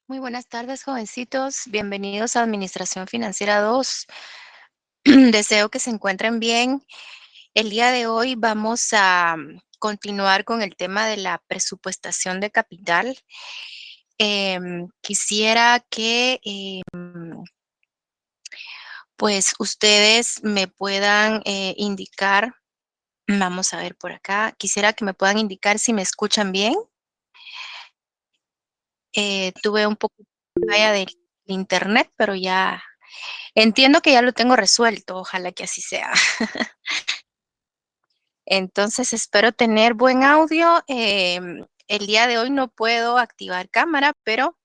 Muy buenas tardes, jovencitos. Bienvenidos a Administración Financiera 2. Deseo que se encuentren bien. El día de hoy vamos a continuar con el tema de la presupuestación de capital. Quisiera que pues ustedes me puedan indicar, vamos a ver por acá, quisiera que me puedan indicar si me escuchan bien. Tuve un poco de falla del internet, pero ya entiendo que ya lo tengo resuelto, ojalá que así sea. Entonces, espero tener buen audio. El día de hoy no puedo activar cámara, pero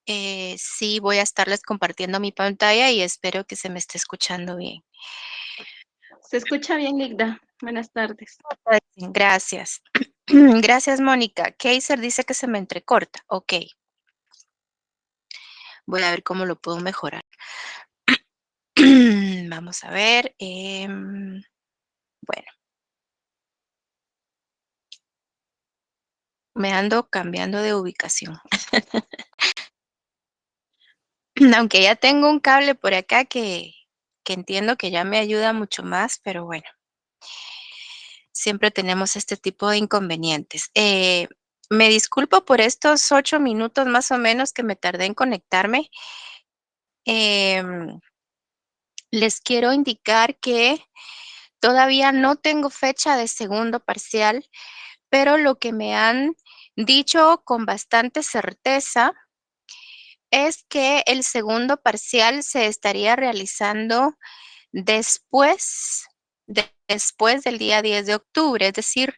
sí voy a estarles compartiendo mi pantalla y espero que se me esté escuchando bien. Se escucha bien, Ligda. Buenas tardes. Gracias. Gracias, Mónica. Kaiser dice que se me entrecorta. Ok. Voy a ver cómo lo puedo mejorar. Vamos a ver. Bueno, me ando cambiando de ubicación. Aunque ya tengo un cable por acá que entiendo que ya me ayuda mucho más, pero bueno, siempre tenemos este tipo de inconvenientes. Me disculpo por estos 8 minutos más o menos que me tardé en conectarme. Em, Les quiero indicar que todavía no tengo fecha de segundo parcial, pero lo que me han dicho con bastante certeza es que el segundo parcial se estaría realizando después del día 10 de octubre, es decir,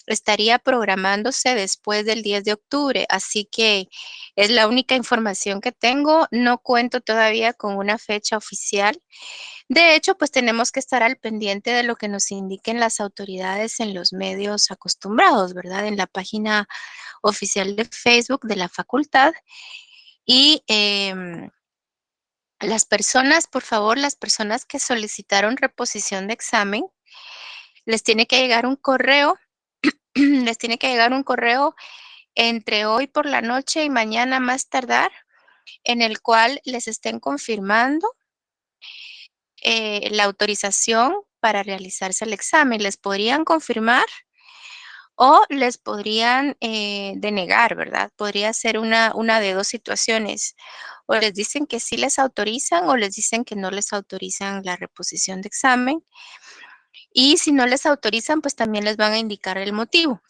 estaría programándose después del 10 de octubre, así que es la única información que tengo, no cuento todavía con una fecha oficial. De hecho, pues tenemos que estar al pendiente de lo que nos indiquen las autoridades en los medios acostumbrados, ¿verdad? En la página oficial de Facebook de la facultad y las personas, por favor, las personas que solicitaron reposición de examen, les tiene que llegar un correo, les tiene que llegar un correo entre hoy por la noche y mañana más tardar, en el cual les estén confirmando la autorización para realizarse el examen. Les podrían confirmar o les podrían denegar, ¿verdad? Podría ser una de dos situaciones. O les dicen que sí les autorizan o les dicen que no les autorizan la reposición de examen. Y si no les autorizan, pues también les van a indicar el motivo.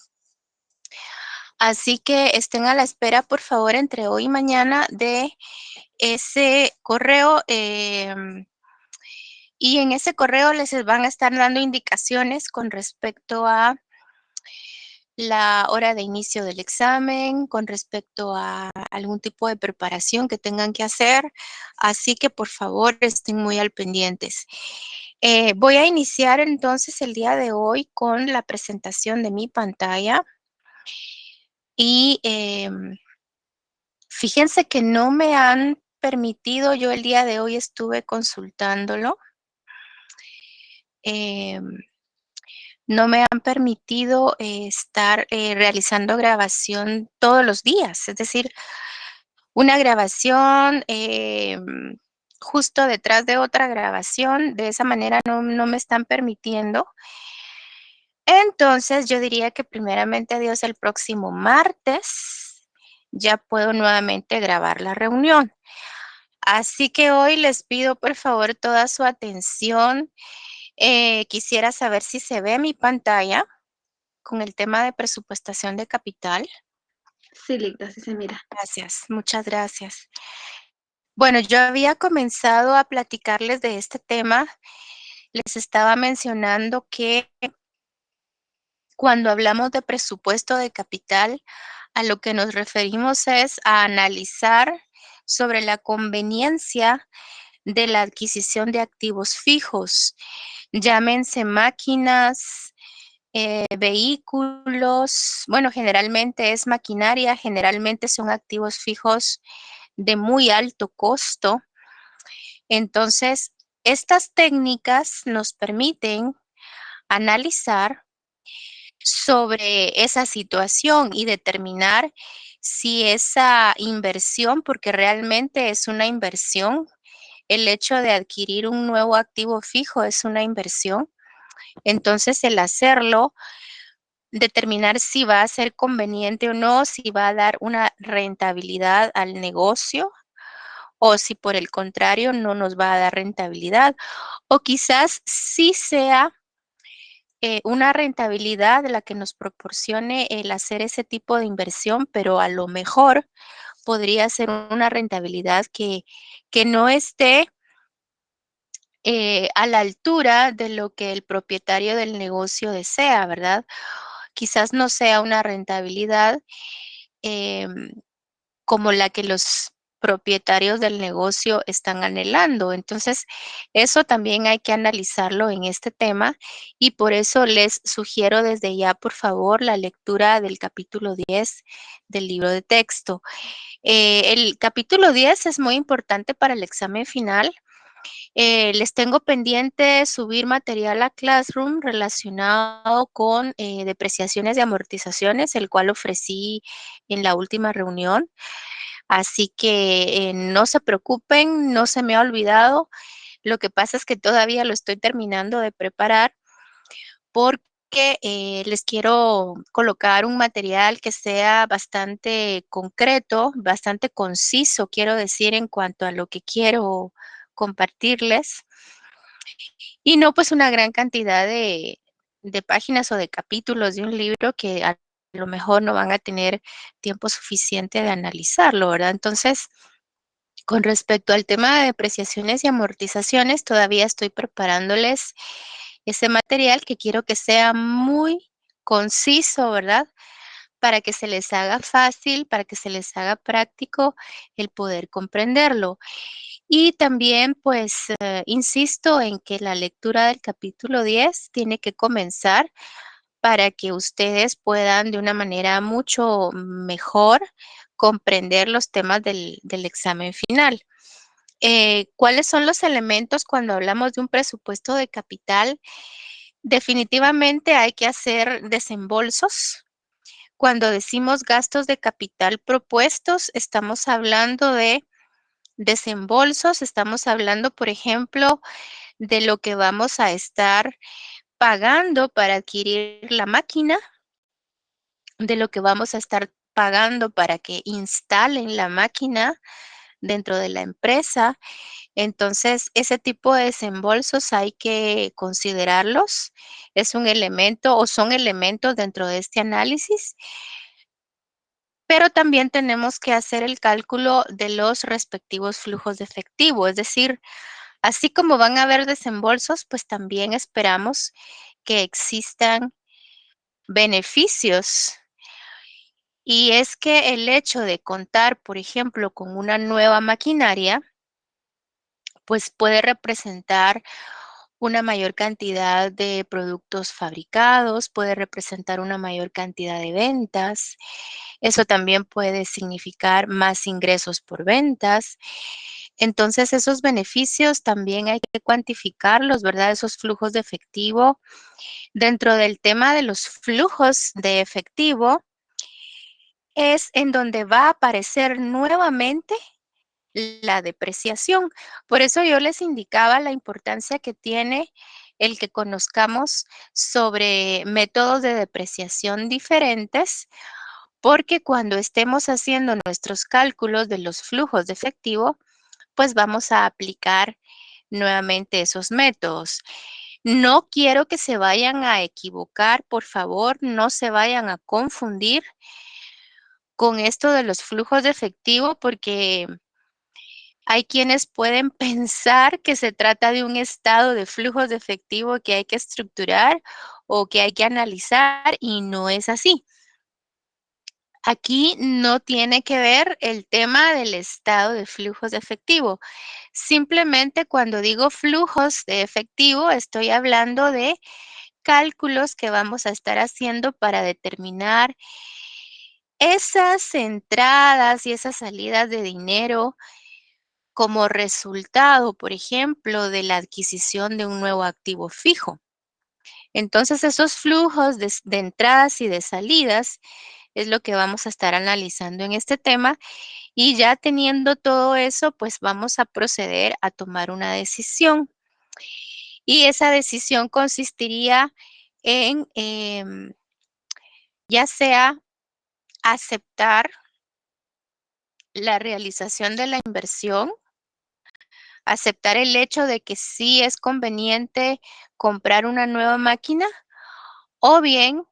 Así que estén a la espera, por favor, entre hoy y mañana de ese correo. Y en ese correo les van a estar dando indicaciones con respecto a la hora de inicio del examen, con respecto a algún tipo de preparación que tengan que hacer. Así que, por favor, estén muy al pendientes. Voy a iniciar entonces el día de hoy con la presentación de mi pantalla. Y fíjense que no me han permitido, yo el día de hoy estuve consultándolo, no me han permitido estar realizando grabación todos los días, es decir, una grabación justo detrás de otra grabación, de esa manera no me están permitiendo. Entonces, yo diría que primeramente Dios el próximo martes ya puedo nuevamente grabar la reunión. Así que hoy les pido por favor toda su atención. Quisiera saber si se ve mi pantalla con el tema de presupuestación de capital. Sí, Ligda, sí se mira. Gracias, muchas gracias. Bueno, yo había comenzado a platicarles de este tema. Les estaba mencionando que cuando hablamos de presupuesto de capital, a lo que nos referimos es a analizar sobre la conveniencia de la adquisición de activos fijos, llámense máquinas, vehículos, bueno, generalmente es maquinaria, generalmente son activos fijos de muy alto costo. Entonces, estas técnicas nos permiten analizar sobre esa situación y determinar si esa inversión, porque realmente es una inversión, el hecho de adquirir un nuevo activo fijo es una inversión. Entonces, el hacerlo, determinar si va a ser conveniente o no, si va a dar una rentabilidad al negocio o si por el contrario no nos va a dar rentabilidad. O quizás sí sea una rentabilidad la que nos proporcione el hacer ese tipo de inversión, pero a lo mejor podría ser una rentabilidad que no esté a la altura de lo que el propietario del negocio desea, ¿verdad? Quizás no sea una rentabilidad em, como la que los propietarios del negocio están anhelando. Entonces, eso también hay que analizarlo en este tema y por eso les sugiero desde ya, por favor, la lectura del capítulo 10 del libro de texto. El capítulo 10 es muy importante para el examen final. Les tengo pendiente subir material a Classroom relacionado con depreciaciones y amortizaciones, el cual ofrecí en la última reunión. Así que no se preocupen, no se me ha olvidado. Lo que pasa es que todavía lo estoy terminando de preparar porque les quiero colocar un material que sea bastante concreto, bastante conciso, quiero decir, en cuanto a lo que quiero compartirles. Y no pues una gran cantidad de páginas o de capítulos de un libro que a lo mejor no van a tener tiempo suficiente de analizarlo, ¿verdad? Entonces, con respecto al tema de depreciaciones y amortizaciones, todavía estoy preparándoles ese material que quiero que sea muy conciso, ¿verdad? Para que se les haga fácil, para que se les haga práctico el poder comprenderlo. Y también, pues, insisto en que la lectura del capítulo 10 tiene que comenzar para que ustedes puedan de una manera mucho mejor comprender los temas del examen final. ¿Cuáles son los elementos cuando hablamos de un presupuesto de capital? Definitivamente hay que hacer desembolsos. Cuando decimos gastos de capital propuestos, estamos hablando de desembolsos, estamos hablando, por ejemplo, de lo que vamos a estar pagando para adquirir la máquina, de lo que vamos a estar pagando para que instalen la máquina dentro de la empresa. Entonces, ese tipo de desembolsos hay que considerarlos. Es un elemento o son elementos dentro de este análisis, pero también tenemos que hacer el cálculo de los respectivos flujos de efectivo, es decir, así como van a haber desembolsos, pues también esperamos que existan beneficios. Y es que el hecho de contar, por ejemplo, con una nueva maquinaria, pues puede representar una mayor cantidad de productos fabricados, puede representar una mayor cantidad de ventas. Eso también puede significar más ingresos por ventas. Entonces, esos beneficios también hay que cuantificarlos, ¿verdad? Esos flujos de efectivo. Dentro del tema de los flujos de efectivo, es en donde va a aparecer nuevamente la depreciación. Por eso yo les indicaba la importancia que tiene el que conozcamos sobre métodos de depreciación diferentes, porque cuando estemos haciendo nuestros cálculos de los flujos de efectivo, pues vamos a aplicar nuevamente esos métodos. No quiero que se vayan a equivocar, por favor, no se vayan a confundir con esto de los flujos de efectivo, porque hay quienes pueden pensar que se trata de un estado de flujos de efectivo que hay que estructurar o que hay que analizar y no es así. Aquí no tiene que ver el tema del estado de flujos de efectivo. Simplemente cuando digo flujos de efectivo, estoy hablando de cálculos que vamos a estar haciendo para determinar esas entradas y esas salidas de dinero como resultado, por ejemplo, de la adquisición de un nuevo activo fijo. Entonces, esos flujos de entradas y de salidas es lo que vamos a estar analizando en este tema. Y ya teniendo todo eso, pues vamos a proceder a tomar una decisión. Y esa decisión consistiría en ya sea aceptar la realización de la inversión, aceptar el hecho de que sí es conveniente comprar una nueva máquina, o bien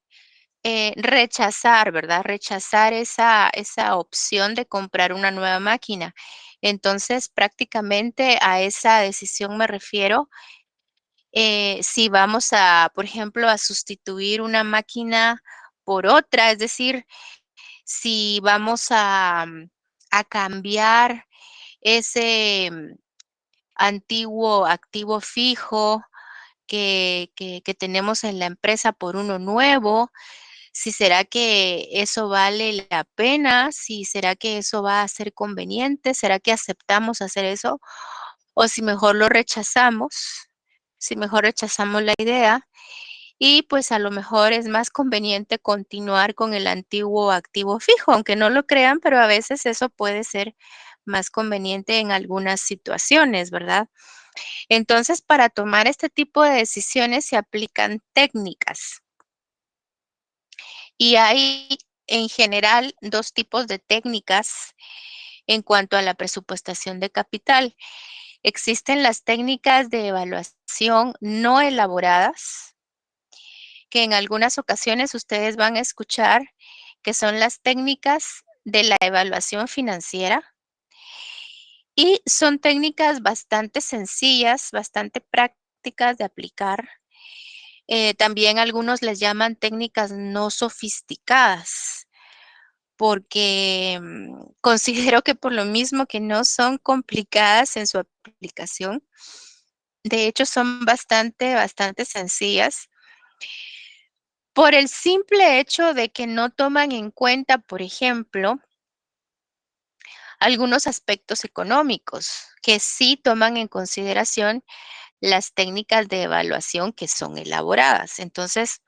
rechazar, ¿verdad? Rechazar esa opción de comprar una nueva máquina. Entonces, prácticamente a esa decisión me refiero. Si vamos a, por ejemplo, a sustituir una máquina por otra, es decir, si vamos a cambiar ese antiguo activo fijo que tenemos en la empresa por uno nuevo, si será que eso vale la pena, si será que eso va a ser conveniente, será que aceptamos hacer eso o si mejor lo rechazamos, si mejor rechazamos la idea y pues a lo mejor es más conveniente continuar con el antiguo activo fijo, aunque no lo crean, pero a veces eso puede ser más conveniente en algunas situaciones, ¿verdad? Entonces, para tomar este tipo de decisiones se aplican técnicas y hay en general dos tipos de técnicas en cuanto a la presupuestación de capital. Existen las técnicas de evaluación no elaboradas, que en algunas ocasiones ustedes van a escuchar, que son las técnicas de la evaluación financiera. Y son técnicas bastante sencillas, bastante prácticas de aplicar. También algunos les llaman técnicas no sofisticadas, porque considero que por lo mismo que no son complicadas en su aplicación, de hecho son bastante sencillas, por el simple hecho de que no toman en cuenta, por ejemplo, algunos aspectos económicos que sí toman en consideración las técnicas de evaluación que son elaboradas. Entonces,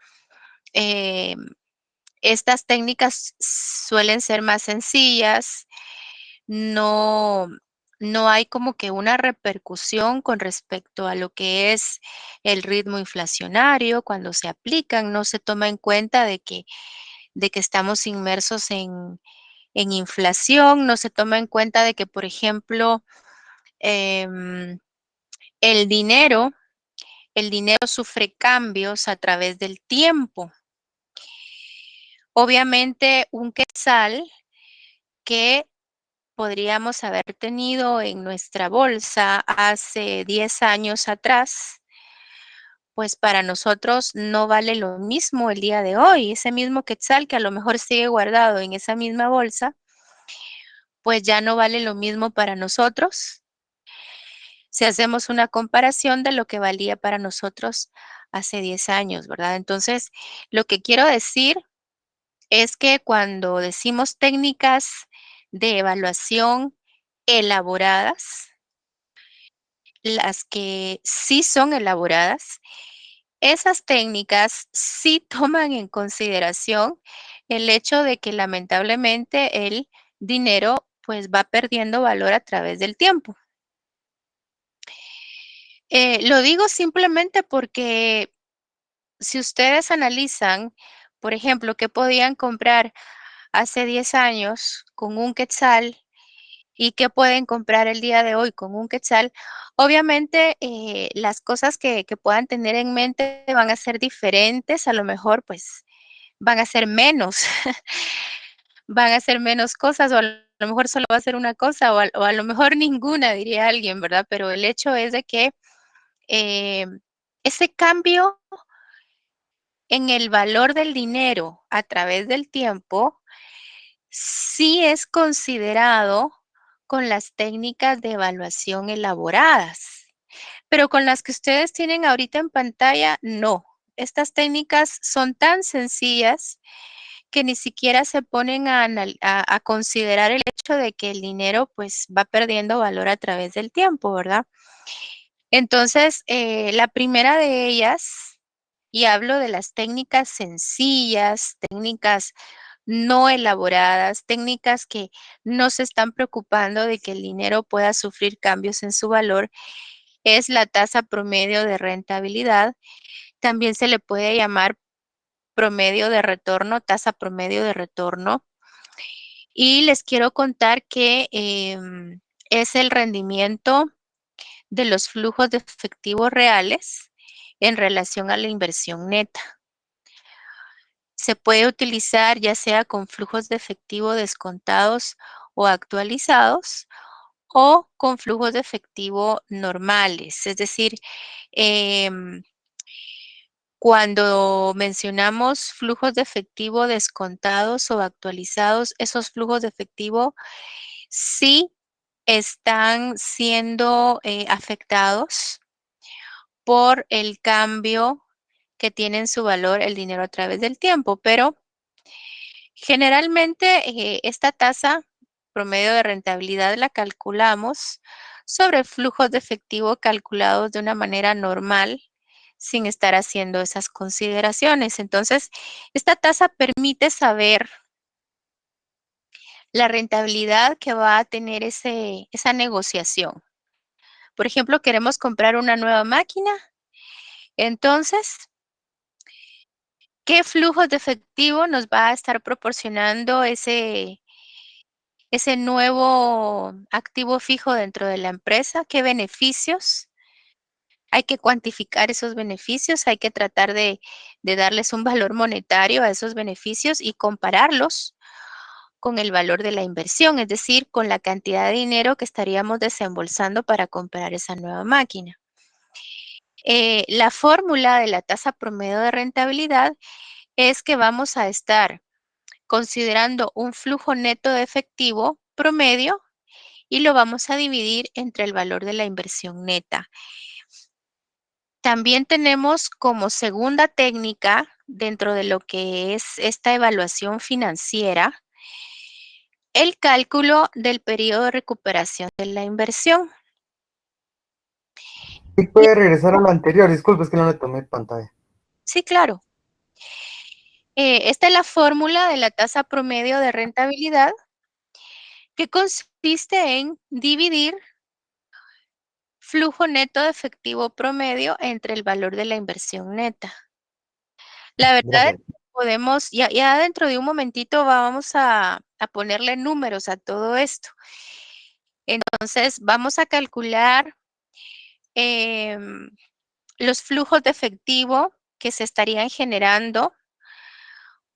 eh, estas técnicas suelen ser más sencillas, no, no hay como que una repercusión con respecto a lo que es el ritmo inflacionario. Cuando se aplican, no se toma en cuenta de que estamos inmersos en inflación, no se toma en cuenta de que, por ejemplo, em, el dinero el dinero sufre cambios a través del tiempo. Obviamente, un quetzal que podríamos haber tenido en nuestra bolsa hace 10 años atrás, pues para nosotros no vale lo mismo el día de hoy. Ese mismo quetzal que a lo mejor sigue guardado en esa misma bolsa, pues ya no vale lo mismo para nosotros si hacemos una comparación de lo que valía para nosotros hace 10 años, ¿verdad? Entonces, lo que quiero decir es que cuando decimos técnicas de evaluación elaboradas, las que sí son elaboradas, esas técnicas sí toman en consideración el hecho de que lamentablemente el dinero pues va perdiendo valor a través del tiempo. Lo digo simplemente porque si ustedes analizan, por ejemplo, qué podían comprar hace 10 años con un quetzal y qué pueden comprar el día de hoy con un quetzal, obviamente las cosas que puedan tener en mente van a ser diferentes, a lo mejor pues van a ser menos, van a ser menos cosas o a lo mejor solo va a ser una cosa o a lo mejor ninguna, diría alguien, ¿verdad? Pero el hecho es de que eh, ese cambio en el valor del dinero a través del tiempo sí es considerado con las técnicas de evaluación elaboradas, pero con las que ustedes tienen ahorita en pantalla, no. Estas técnicas son tan sencillas que ni siquiera se ponen a considerar el hecho de que el dinero pues va perdiendo valor a través del tiempo, ¿verdad? Entonces, la primera de ellas, y hablo de las técnicas sencillas, técnicas no elaboradas, técnicas que no se están preocupando de que el dinero pueda sufrir cambios en su valor, es la tasa promedio de rentabilidad. También se le puede llamar promedio de retorno, tasa promedio de retorno. Y les quiero contar que es el rendimiento de los flujos de efectivo reales en relación a la inversión neta. Se puede utilizar ya sea con flujos de efectivo descontados o actualizados o con flujos de efectivo normales. Es decir, cuando mencionamos flujos de efectivo descontados o actualizados, esos flujos de efectivo sí están siendo afectados por el cambio que tiene en su valor el dinero a través del tiempo, pero generalmente esta tasa promedio de rentabilidad la calculamos sobre flujos de efectivo calculados de una manera normal sin estar haciendo esas consideraciones. Entonces, esta tasa permite saber la rentabilidad que va a tener esa negociación. Por ejemplo, queremos comprar una nueva máquina, entonces, ¿qué flujos de efectivo nos va a estar proporcionando ese nuevo activo fijo dentro de la empresa? ¿Qué beneficios? Hay que cuantificar esos beneficios, hay que tratar de darles un valor monetario a esos beneficios y compararlos con el valor de la inversión, es decir, con la cantidad de dinero que estaríamos desembolsando para comprar esa nueva máquina. La fórmula de la tasa promedio de rentabilidad es que vamos a estar considerando un flujo neto de efectivo promedio y lo vamos a dividir entre el valor de la inversión neta. También tenemos como segunda técnica dentro de lo que es esta evaluación financiera, el cálculo del periodo de recuperación de la inversión. ¿Y puede regresar a lo anterior? Disculpe, es que no le tomé pantalla. Sí, claro. Esta es la fórmula de la tasa promedio de rentabilidad que consiste en dividir flujo neto de efectivo promedio entre el valor de la inversión neta. La verdad es Gracias. que podemos, ya dentro de un momentito vamos a ponerle números a todo esto. Entonces, vamos a calcular los flujos de efectivo que se estarían generando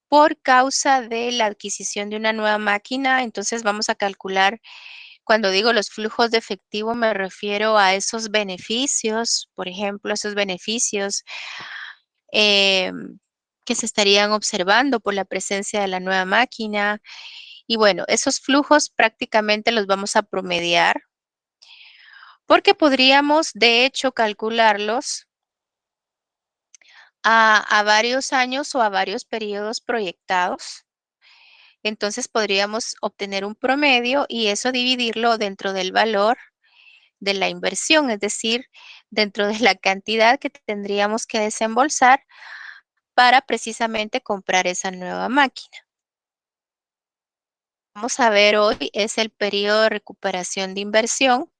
por causa de la adquisición de una nueva máquina. Entonces, vamos a calcular, cuando digo los flujos de efectivo, me refiero a esos beneficios, por ejemplo, esos beneficios que se estarían observando por la presencia de la nueva máquina. Y bueno, esos flujos prácticamente los vamos a promediar porque podríamos, de hecho, calcularlos a varios años o a varios periodos proyectados. Entonces podríamos obtener un promedio y eso dividirlo dentro del valor de la inversión, es decir, dentro de la cantidad que tendríamos que desembolsar para precisamente comprar esa nueva máquina. Vamos a ver hoy es el periodo de recuperación de inversión,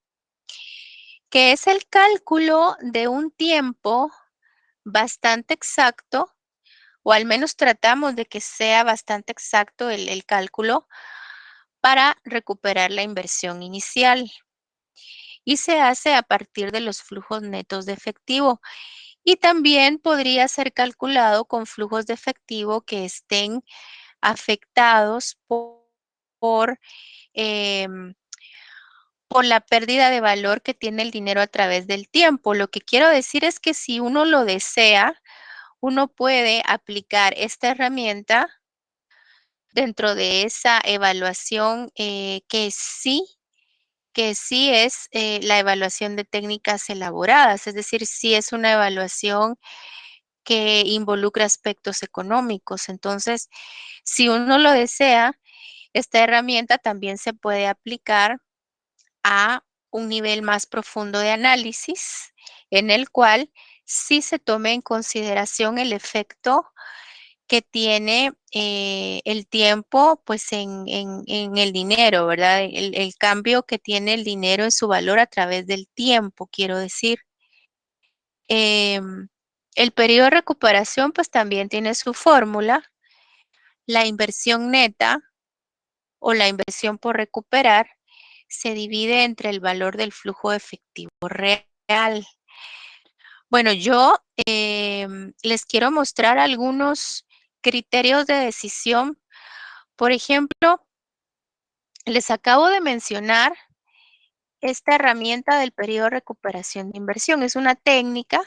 que es el cálculo de un tiempo bastante exacto, o al menos tratamos de que sea bastante exacto el cálculo para recuperar la inversión inicial. Y se hace a partir de los flujos netos de efectivo. Y también podría ser calculado con flujos de efectivo que estén afectados por, em, por la pérdida de valor que tiene el dinero a través del tiempo. Lo que quiero decir es que si uno lo desea, uno puede aplicar esta herramienta dentro de esa evaluación que sí es la evaluación de técnicas elaboradas, es decir, sí es una evaluación que involucra aspectos económicos. Entonces, si uno lo desea, esta herramienta también se puede aplicar a un nivel más profundo de análisis, en el cual sí se tome en consideración el efecto que tiene el tiempo, pues en el dinero, ¿verdad? El cambio que tiene el dinero en su valor a través del tiempo, quiero decir. El periodo de recuperación, pues también tiene su fórmula. La inversión neta o la inversión por recuperar se divide entre el valor del flujo efectivo real. Bueno, yo les quiero mostrar algunos criterios de decisión. Por ejemplo, les acabo de mencionar esta herramienta del periodo de recuperación de inversión. Es una técnica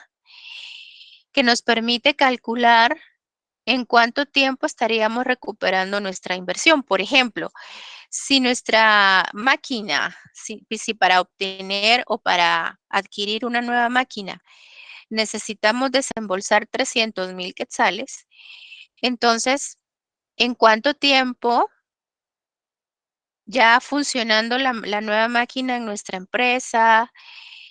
que nos permite calcular en cuánto tiempo estaríamos recuperando nuestra inversión. Por ejemplo, si nuestra máquina, si para obtener o para adquirir una nueva máquina necesitamos desembolsar 300,000 quetzales, entonces, ¿en cuánto tiempo ya funcionando la nueva máquina en nuestra empresa?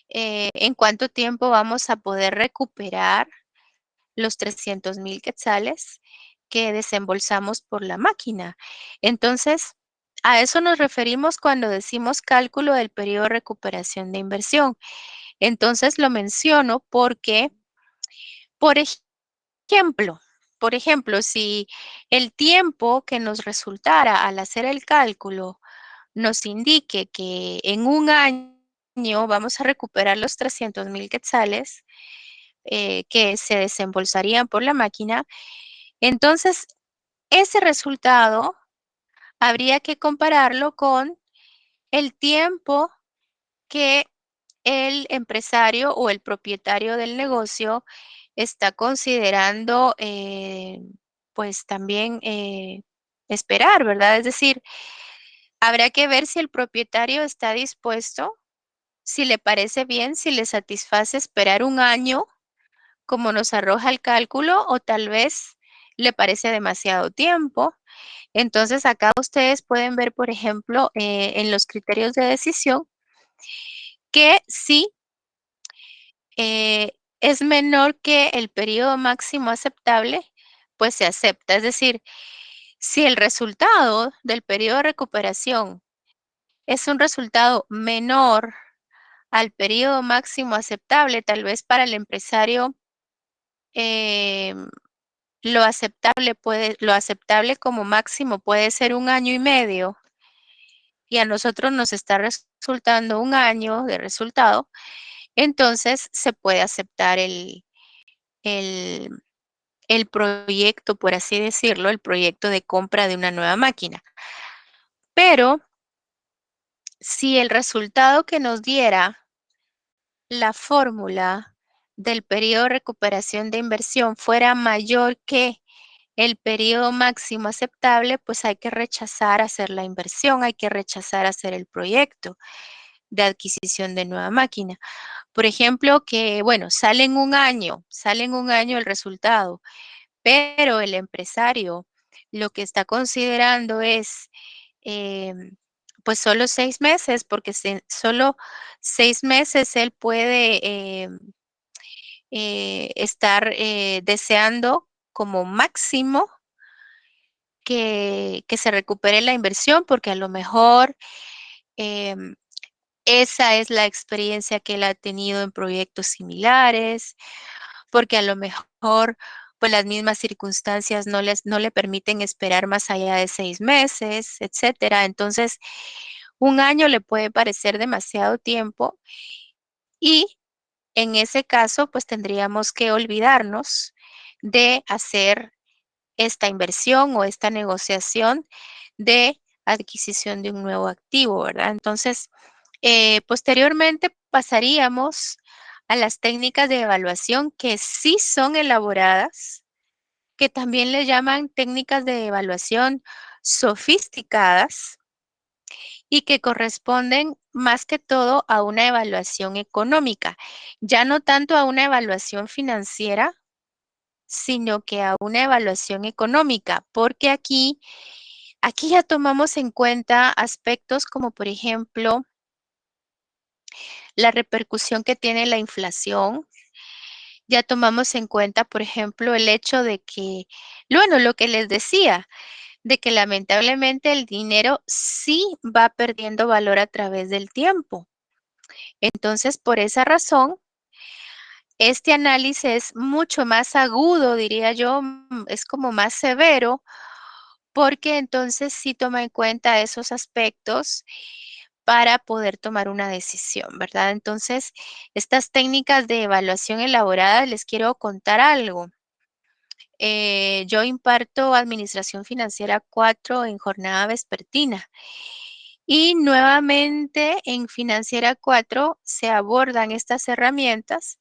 ¿En cuánto tiempo vamos a poder recuperar los 300,000 quetzales que desembolsamos por la máquina? Entonces, a eso nos referimos cuando decimos cálculo del periodo de recuperación de inversión. Entonces, lo menciono porque, por ejemplo, si el tiempo que nos resultara al hacer el cálculo nos indique que en un año vamos a recuperar los 300,000 quetzales que se desembolsarían por la máquina, entonces ese resultado habría que compararlo con el tiempo que el empresario o el propietario del negocio está considerando, pues también esperar, ¿verdad? Es decir, habrá que ver si el propietario está dispuesto, si le parece bien, si le satisface esperar un año, como nos arroja el cálculo, o tal vez le parece demasiado tiempo. Entonces, acá ustedes pueden ver, por ejemplo, en los criterios de decisión, que sí es menor que el periodo máximo aceptable, pues se acepta. Es decir, si el resultado del periodo de recuperación es un resultado menor al periodo máximo aceptable, tal vez para el empresario lo aceptable como máximo puede ser 1 año y medio, y a nosotros nos está resultando 1 año de resultado, entonces se puede aceptar el, el proyecto, por así decirlo, el proyecto de compra de una nueva máquina. Pero si el resultado que nos diera la fórmula del periodo de recuperación de inversión fuera mayor que el periodo máximo aceptable, pues hay que rechazar hacer la inversión, hay que rechazar hacer el proyecto de adquisición de nueva máquina. Por ejemplo, que, bueno, sale en un año el resultado, pero el empresario lo que está considerando es, pues solo 6 meses, porque solo 6 meses él puede estar deseando como máximo que se recupere la inversión, porque a lo mejor em, esa es la experiencia que él ha tenido en proyectos similares, porque a lo mejor pues las mismas circunstancias no le permiten esperar más allá de 6 meses, etcétera. Entonces, 1 año le puede parecer demasiado tiempo y en ese caso, pues tendríamos que olvidarnos de hacer esta inversión o esta negociación de adquisición de un nuevo activo, ¿verdad? Entonces, posteriormente pasaríamos a las técnicas de evaluación que sí son elaboradas, que también le llaman técnicas de evaluación sofisticadas y que corresponden más que todo a una evaluación económica, ya no tanto a una evaluación financiera, sino que a una evaluación económica, porque aquí ya tomamos en cuenta aspectos como, por ejemplo, la repercusión que tiene la inflación ya tomamos en cuenta, por ejemplo, el hecho de que, bueno, lo que les decía, de que lamentablemente el dinero sí va perdiendo valor a través del tiempo. Entonces, por esa razón, este análisis es mucho más agudo, diría yo, es como más severo, porque entonces sí toma en cuenta esos aspectos para poder tomar una decisión, ¿verdad? Entonces, estas técnicas de evaluación elaboradas, les quiero contar algo. Yo imparto Administración Financiera 4 en jornada vespertina. Y nuevamente en Financiera 4 se abordan estas herramientas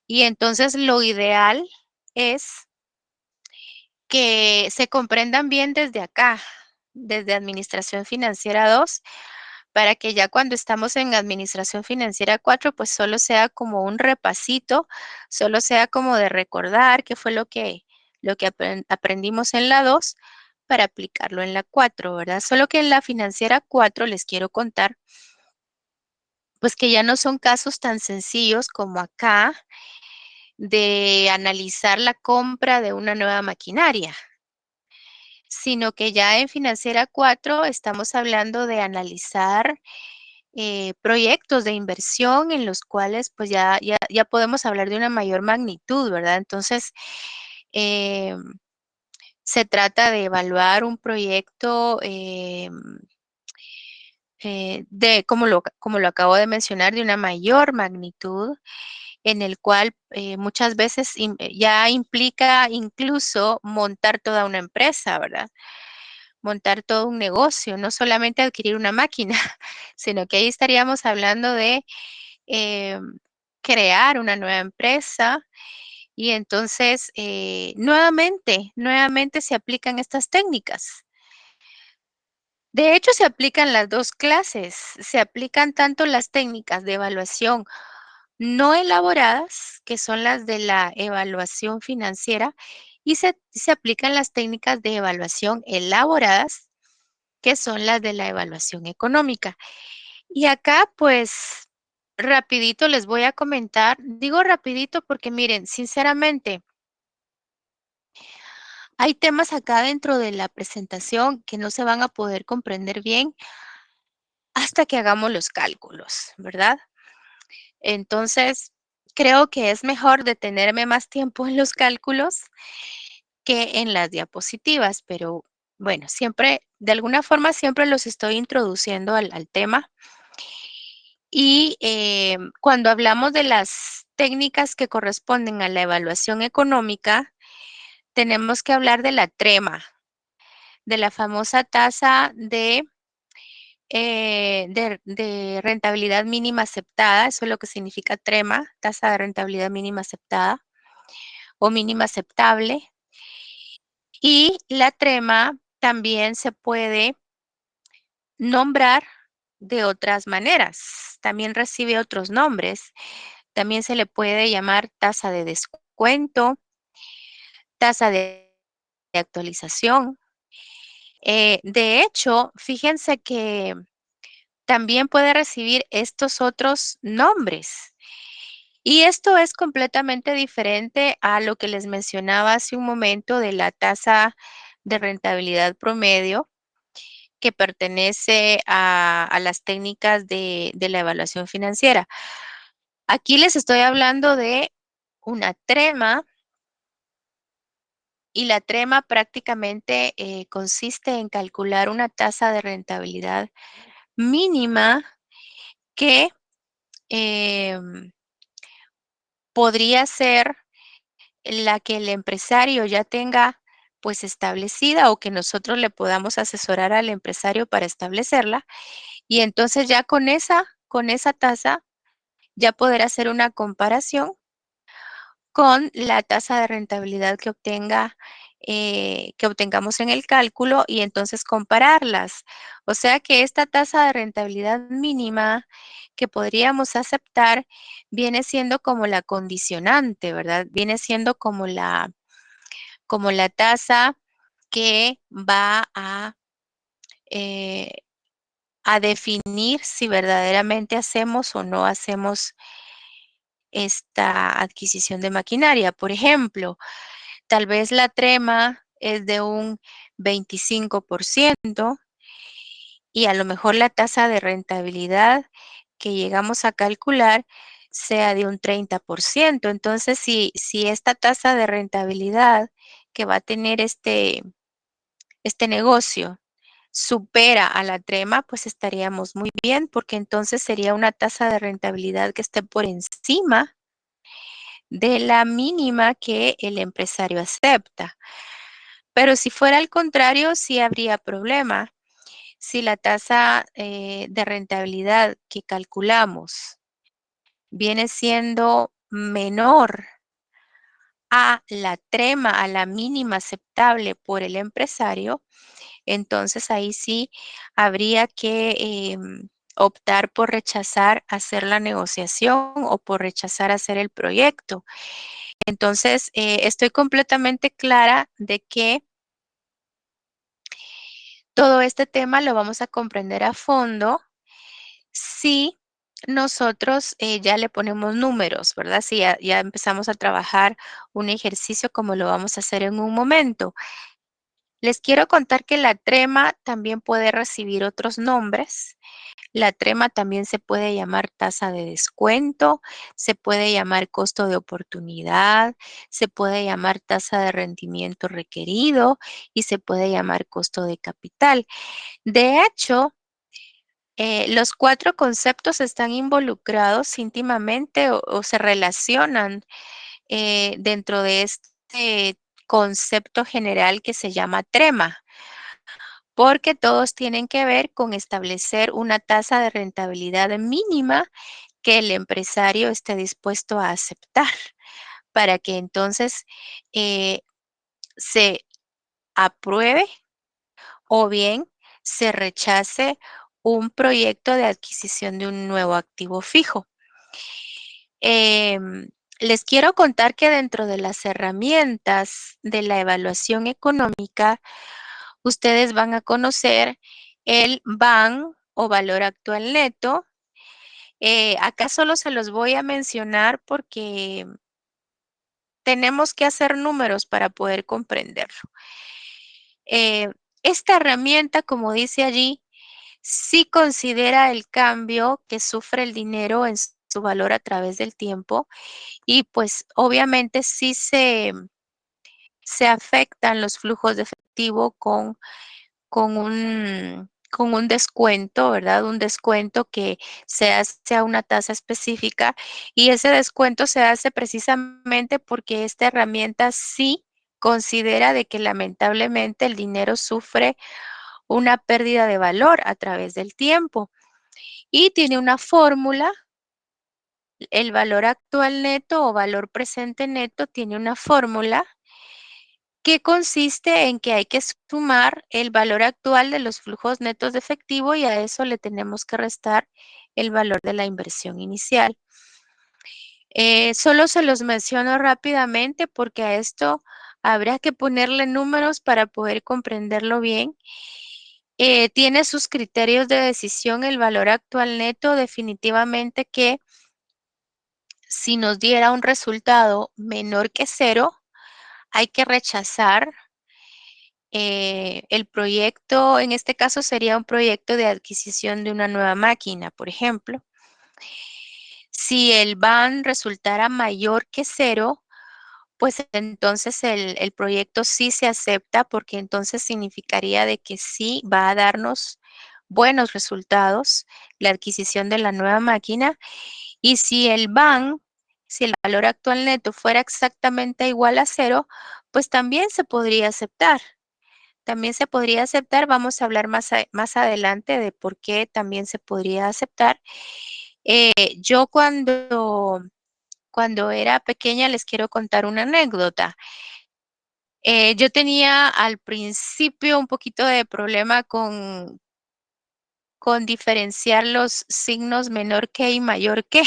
y entonces lo ideal es que se comprendan bien desde acá, desde Administración Financiera 2, para que ya cuando estamos en Administración Financiera 4, pues solo sea como un repasito, solo sea como de recordar qué fue lo que aprendimos en la 2 para aplicarlo en la 4, ¿verdad? Solo que en la Financiera 4 les quiero contar, pues que ya no son casos tan sencillos como acá de analizar la compra de una nueva maquinaria, sino que ya en Financiera 4 estamos hablando de analizar proyectos de inversión en los cuales pues ya podemos hablar de una mayor magnitud, ¿verdad? Entonces, eh, se trata de evaluar un proyecto como lo acabo de mencionar, de una mayor magnitud, en el cual muchas veces ya implica incluso montar toda una empresa, ¿verdad? Montar todo un negocio, no solamente adquirir una máquina, sino que ahí estaríamos hablando de eh, crear una nueva empresa y entonces nuevamente se aplican estas técnicas. De hecho, se aplican las dos clases, se aplican tanto las técnicas de evaluación no elaboradas, que son las de la evaluación financiera, y se aplican las técnicas de evaluación elaboradas, que son las de la evaluación económica. Y acá, pues, rapidito les voy a comentar, digo rapidito porque miren, sinceramente, hay temas acá dentro de la presentación que no se van a poder comprender bien hasta que hagamos los cálculos, ¿verdad? Entonces, creo que es mejor detenerme más tiempo en los cálculos que en las diapositivas, pero bueno, siempre, de alguna forma, siempre los estoy introduciendo al tema. Y cuando hablamos de las técnicas que corresponden a la evaluación económica, tenemos que hablar de la trema, de la famosa tasa de rentabilidad mínima aceptada, eso es lo que significa trema, tasa de rentabilidad mínima aceptada o mínima aceptable. Y la trema también se puede nombrar de otras maneras, también recibe otros nombres. También se le puede llamar tasa de descuento, tasa de actualización. De hecho, fíjense que también puede recibir estos otros nombres. Y esto es completamente diferente a lo que les mencionaba hace un momento de la tasa de rentabilidad promedio, que pertenece a las técnicas de la evaluación financiera. Aquí les estoy hablando de una trema y la trema prácticamente consiste en calcular una tasa de rentabilidad mínima que em, podría ser la que el empresario ya tenga pues establecida o que nosotros le podamos asesorar al empresario para establecerla y entonces ya con esa tasa ya poder hacer una comparación con la tasa de rentabilidad que obtengamos en el cálculo y entonces compararlas. O sea que esta tasa de rentabilidad mínima que podríamos aceptar viene siendo como la condicionante, ¿verdad? Viene siendo como la tasa que va eh, a definir si verdaderamente hacemos o no hacemos esta adquisición de maquinaria. Por ejemplo, tal vez la trema es de un 25% y a lo mejor la tasa de rentabilidad que llegamos a calcular sea de un 30%. Entonces, si esta tasa de rentabilidad que va a tener este negocio supera a la trema, pues estaríamos muy bien, porque entonces sería una tasa de rentabilidad que esté por encima de la mínima que el empresario acepta. Pero si fuera al contrario, sí habría problema. Si la tasa de rentabilidad que calculamos viene siendo menor a la trema, a la mínima aceptable por el empresario, entonces ahí sí habría que optar por rechazar hacer la negociación o por rechazar hacer el proyecto. Entonces, estoy completamente clara de que todo este tema lo vamos a comprender a fondo si nosotros ya le ponemos números, ¿verdad? Si ya empezamos a trabajar un ejercicio como lo vamos a hacer en un momento. Les quiero contar que la trema también puede recibir otros nombres. La trema también se puede llamar tasa de descuento, se puede llamar costo de oportunidad, se puede llamar tasa de rendimiento requerido y se puede llamar costo de capital. De hecho, los 4 conceptos están involucrados íntimamente o se relacionan dentro de este concepto general que se llama trema, porque todos tienen que ver con establecer una tasa de rentabilidad mínima que el empresario esté dispuesto a aceptar para que entonces se apruebe o bien se rechace un proyecto de adquisición de un nuevo activo fijo. Les quiero contar que dentro de las herramientas de la evaluación económica, ustedes van a conocer el BAN o valor actual neto. Acá solo se los voy a mencionar porque tenemos que hacer números para poder comprenderlo. Esta herramienta, como dice allí, sí considera el cambio que sufre el dinero en su valor a través del tiempo y pues obviamente sí se afectan los flujos de efectivo con un descuento, ¿verdad? Un descuento que se hace a una tasa específica y ese descuento se hace precisamente porque esta herramienta sí considera de que lamentablemente el dinero sufre una pérdida de valor a través del tiempo y tiene una fórmula. El valor actual neto o valor presente neto tiene una fórmula que consiste en que hay que sumar el valor actual de los flujos netos de efectivo y a eso le tenemos que restar el valor de la inversión inicial. Solo se los menciono rápidamente porque a esto habrá que ponerle números para poder comprenderlo bien. Tiene sus criterios de decisión el valor actual neto, definitivamente que si nos diera un resultado menor que 0, hay que rechazar el proyecto. En este caso sería un proyecto de adquisición de una nueva máquina, por ejemplo. Si el BAN resultara mayor que 0, pues entonces el proyecto sí se acepta porque entonces significaría de que sí va a darnos buenos resultados la adquisición de la nueva máquina. Y si el BAN, si el valor actual neto fuera exactamente igual a 0, pues también se podría aceptar. También se podría aceptar, vamos a hablar más adelante de por qué también se podría aceptar. Yo cuando era pequeña les quiero contar una anécdota. Yo tenía al principio un poquito de problema con diferenciar los signos menor que y mayor que.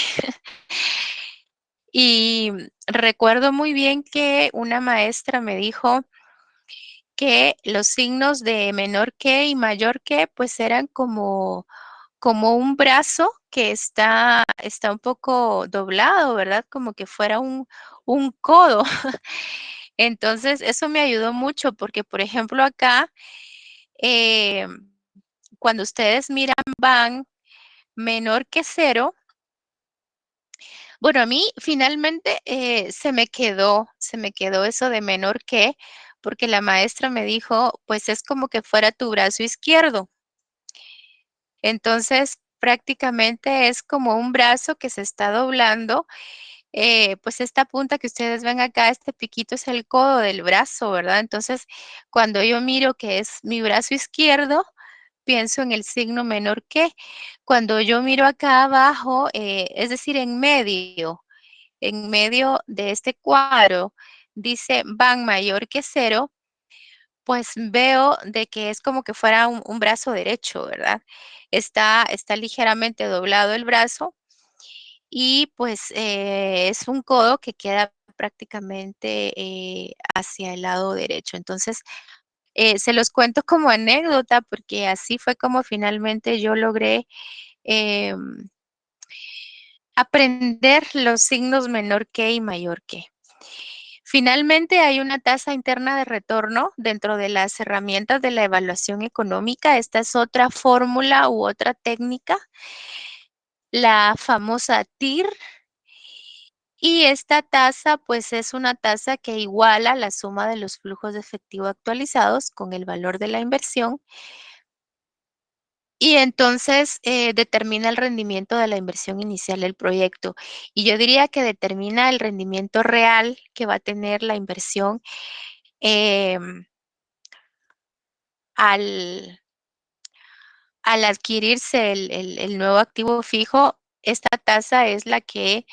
Y recuerdo muy bien que una maestra me dijo que los signos de menor que y mayor que, pues eran como como un brazo que está un poco doblado, ¿verdad? Como que fuera un codo. Entonces, eso me ayudó mucho porque, por ejemplo, acá, cuando ustedes miran van menor que 0, bueno, a mí finalmente se me quedó eso de menor que, porque la maestra me dijo, pues es como que fuera tu brazo izquierdo. Entonces, prácticamente es como un brazo que se está doblando. Pues esta punta que ustedes ven acá, este piquito es el codo del brazo, ¿verdad? Entonces, cuando yo miro que es mi brazo izquierdo, pienso en el signo menor que. Cuando yo miro acá abajo, es decir, en medio de este cuadro, dice van mayor que 0, pues veo de que es como que fuera un brazo derecho, ¿verdad? Está ligeramente doblado el brazo y pues es un codo que queda prácticamente hacia el lado derecho. Entonces, se los cuento como anécdota porque así fue como finalmente yo logré em, aprender los signos menor que y mayor que. Finalmente, hay una tasa interna de retorno dentro de las herramientas de la evaluación económica. Esta es otra fórmula u otra técnica, la famosa TIR. Y esta tasa, pues es una tasa que iguala la suma de los flujos de efectivo actualizados con el valor de la inversión. Y entonces determina el rendimiento de la inversión inicial del proyecto. Y yo diría que determina el rendimiento real que va a tener la inversión al, al adquirirse el nuevo activo fijo. Esta tasa es la que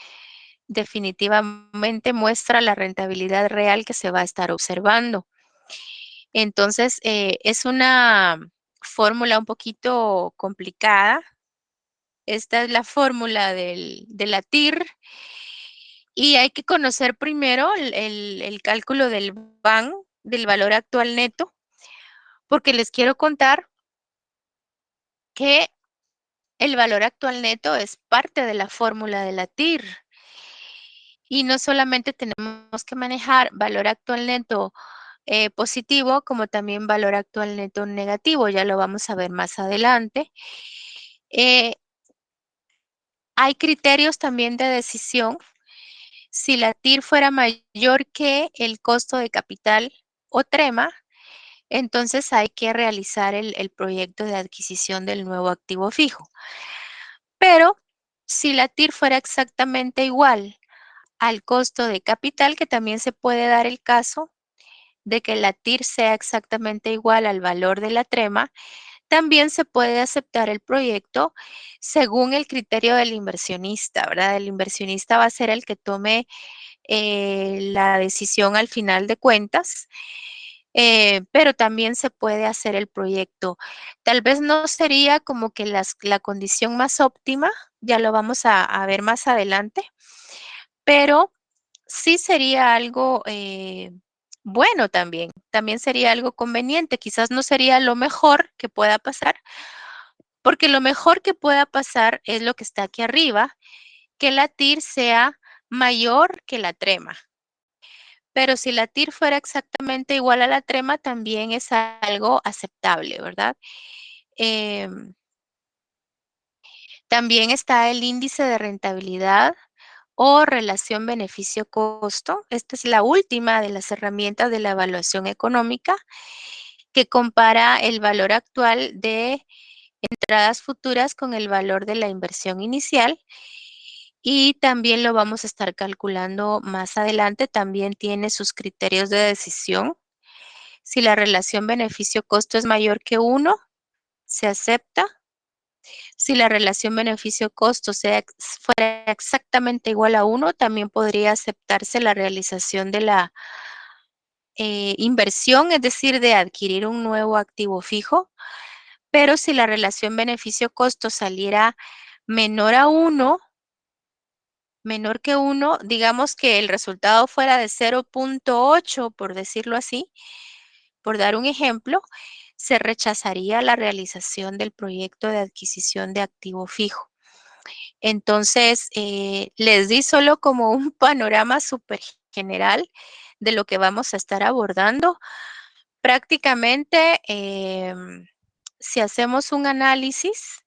definitivamente muestra la rentabilidad real que se va a estar observando. Entonces, es una fórmula un poquito complicada. Esta es la fórmula de la TIR y hay que conocer primero el cálculo del VAN, del valor actual neto, porque les quiero contar que el valor actual neto es parte de la fórmula de la TIR. Y no solamente tenemos que manejar valor actual neto positivo, como también valor actual neto negativo, ya lo vamos a ver más adelante. Hay criterios también de decisión. Si la TIR fuera mayor que el costo de capital o TREMA, entonces hay que realizar el proyecto de adquisición del nuevo activo fijo. Pero si la TIR fuera exactamente igual al costo de capital, que también se puede dar el caso de que la TIR sea exactamente igual al valor de la TREMA, también se puede aceptar el proyecto según el criterio del inversionista, ¿verdad? El inversionista va a ser el que tome la decisión al final de cuentas, pero también se puede hacer el proyecto. Tal vez no sería como que la condición más óptima, ya lo vamos a ver más adelante, pero sí sería algo bueno también. También sería algo conveniente. Quizás no sería lo mejor que pueda pasar, porque lo mejor que pueda pasar es lo que está aquí arriba, que la TIR sea mayor que la TREMA. Pero si la TIR fuera exactamente igual a la TREMA, también es algo aceptable, ¿verdad? También está el índice de rentabilidad o relación beneficio-costo. Esta es la última de las herramientas de la evaluación económica que compara el valor actual de entradas futuras con el valor de la inversión inicial. Y también lo vamos a estar calculando más adelante. También tiene sus criterios de decisión. Si la relación beneficio-costo es mayor que 1, se acepta. Si la relación beneficio-costo fuera exactamente igual a 1, también podría aceptarse la realización de la inversión, es decir, de adquirir un nuevo activo fijo. Pero si la relación beneficio-costo saliera menor a 1, menor que 1, digamos que el resultado fuera de 0.8, por decirlo así, por dar un ejemplo, se rechazaría la realización del proyecto de adquisición de activo fijo. Entonces, les di solo como un panorama súper general de lo que vamos a estar abordando. Prácticamente, si hacemos un análisis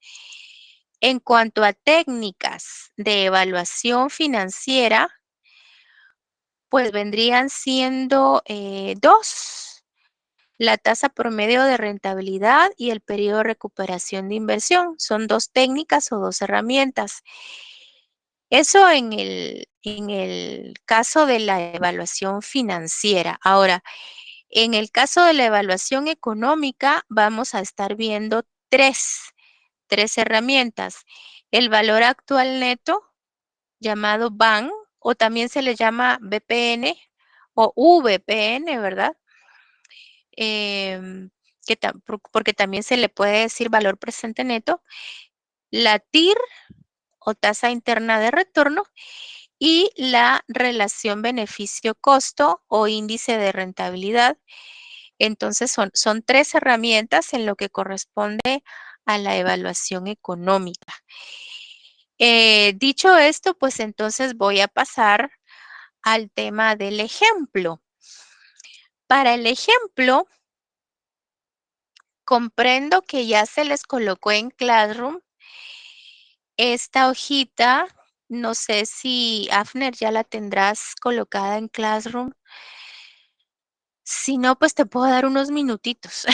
en cuanto a técnicas de evaluación financiera, pues vendrían siendo 2, la tasa promedio de rentabilidad y el periodo de recuperación de inversión. Son 2 técnicas o 2 herramientas. Eso en el caso de la evaluación financiera. Ahora, en el caso de la evaluación económica, vamos a estar viendo 3 herramientas. El valor actual neto, llamado BAN, o también se le llama BPN o VPN, ¿verdad? Porque también se le puede decir valor presente neto. La TIR o tasa interna de retorno y la relación beneficio-costo o índice de rentabilidad. Entonces son 3 herramientas en lo que corresponde a la evaluación económica. Dicho esto, pues entonces voy a pasar al tema del ejemplo. Para el ejemplo, comprendo que ya se les colocó en Classroom esta hojita. No sé si, Afner, ya la tendrás colocada en Classroom. Si no, pues te puedo dar unos minutitos.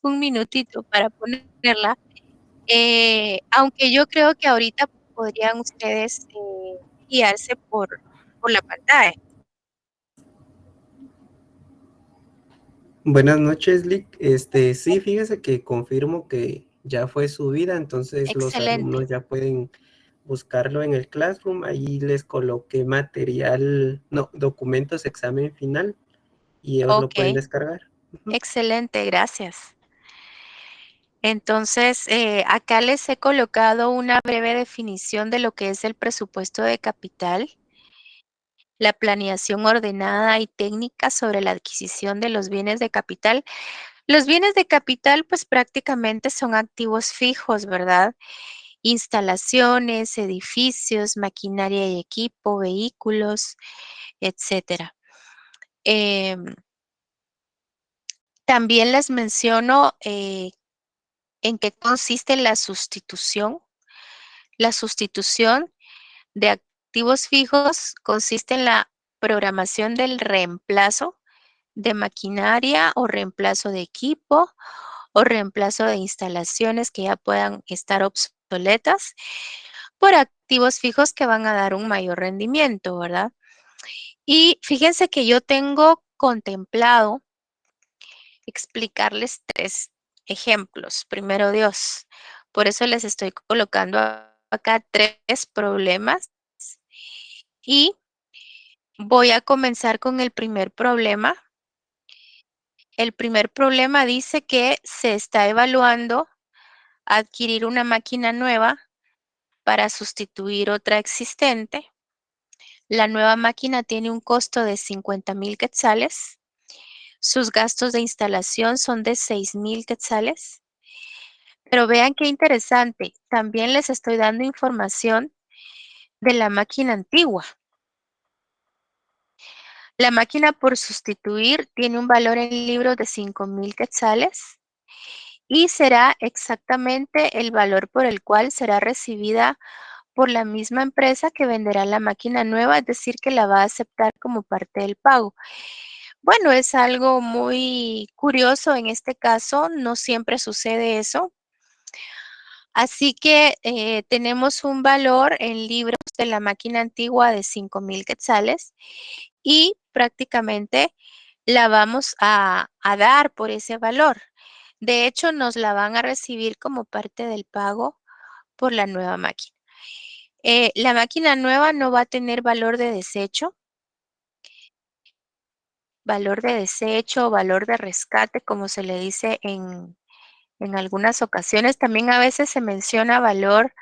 Un minutito para ponerla. Aunque yo creo que ahorita podrían ustedes guiarse por la pantalla. Buenas noches, Lick. Sí, fíjese que confirmo que ya fue subida, entonces los Excelente. alumnos ya pueden buscarlo en el Classroom. Ahí les coloqué material, no, documentos, examen final, y ellos lo pueden Ok, descargar. excelente, gracias. Entonces, acá les he colocado una breve definición de lo que es el presupuesto de capital, la planeación ordenada y técnica sobre la adquisición de los bienes de capital. Los bienes de capital, pues prácticamente son activos fijos, ¿verdad? Instalaciones, edificios, maquinaria y equipo, vehículos, etcétera. También les menciono en qué consiste la sustitución. La sustitución de activos fijos consiste en la programación del reemplazo de maquinaria o reemplazo de equipo o reemplazo de instalaciones que ya puedan estar obsoletas por activos fijos que van a dar un mayor rendimiento, ¿verdad? Y fíjense que yo tengo contemplado explicarles 3 ejemplos, primero Dios. Por eso les estoy colocando acá 3 problemas y voy a comenzar con el primer problema. El primer problema dice que se está evaluando adquirir una máquina nueva para sustituir otra existente. La nueva máquina tiene un costo de 50,000 quetzales. Sus gastos de instalación son de 6,000 quetzales. Pero vean qué interesante. También les estoy dando información de la máquina antigua. La máquina por sustituir tiene un valor en libros de 5,000 quetzales y será exactamente el valor por el cual será recibida por la misma empresa que venderá la máquina nueva, es decir, que la va a aceptar como parte del pago. Bueno, es algo muy curioso en este caso, no siempre sucede eso. Así que tenemos un valor en libros de la máquina antigua de 5,000 quetzales y prácticamente la vamos a dar por ese valor. De hecho, nos la van a recibir como parte del pago por la nueva máquina. La máquina nueva no va a tener valor de desecho, valor de rescate, como se le dice en algunas ocasiones. También a veces se menciona valor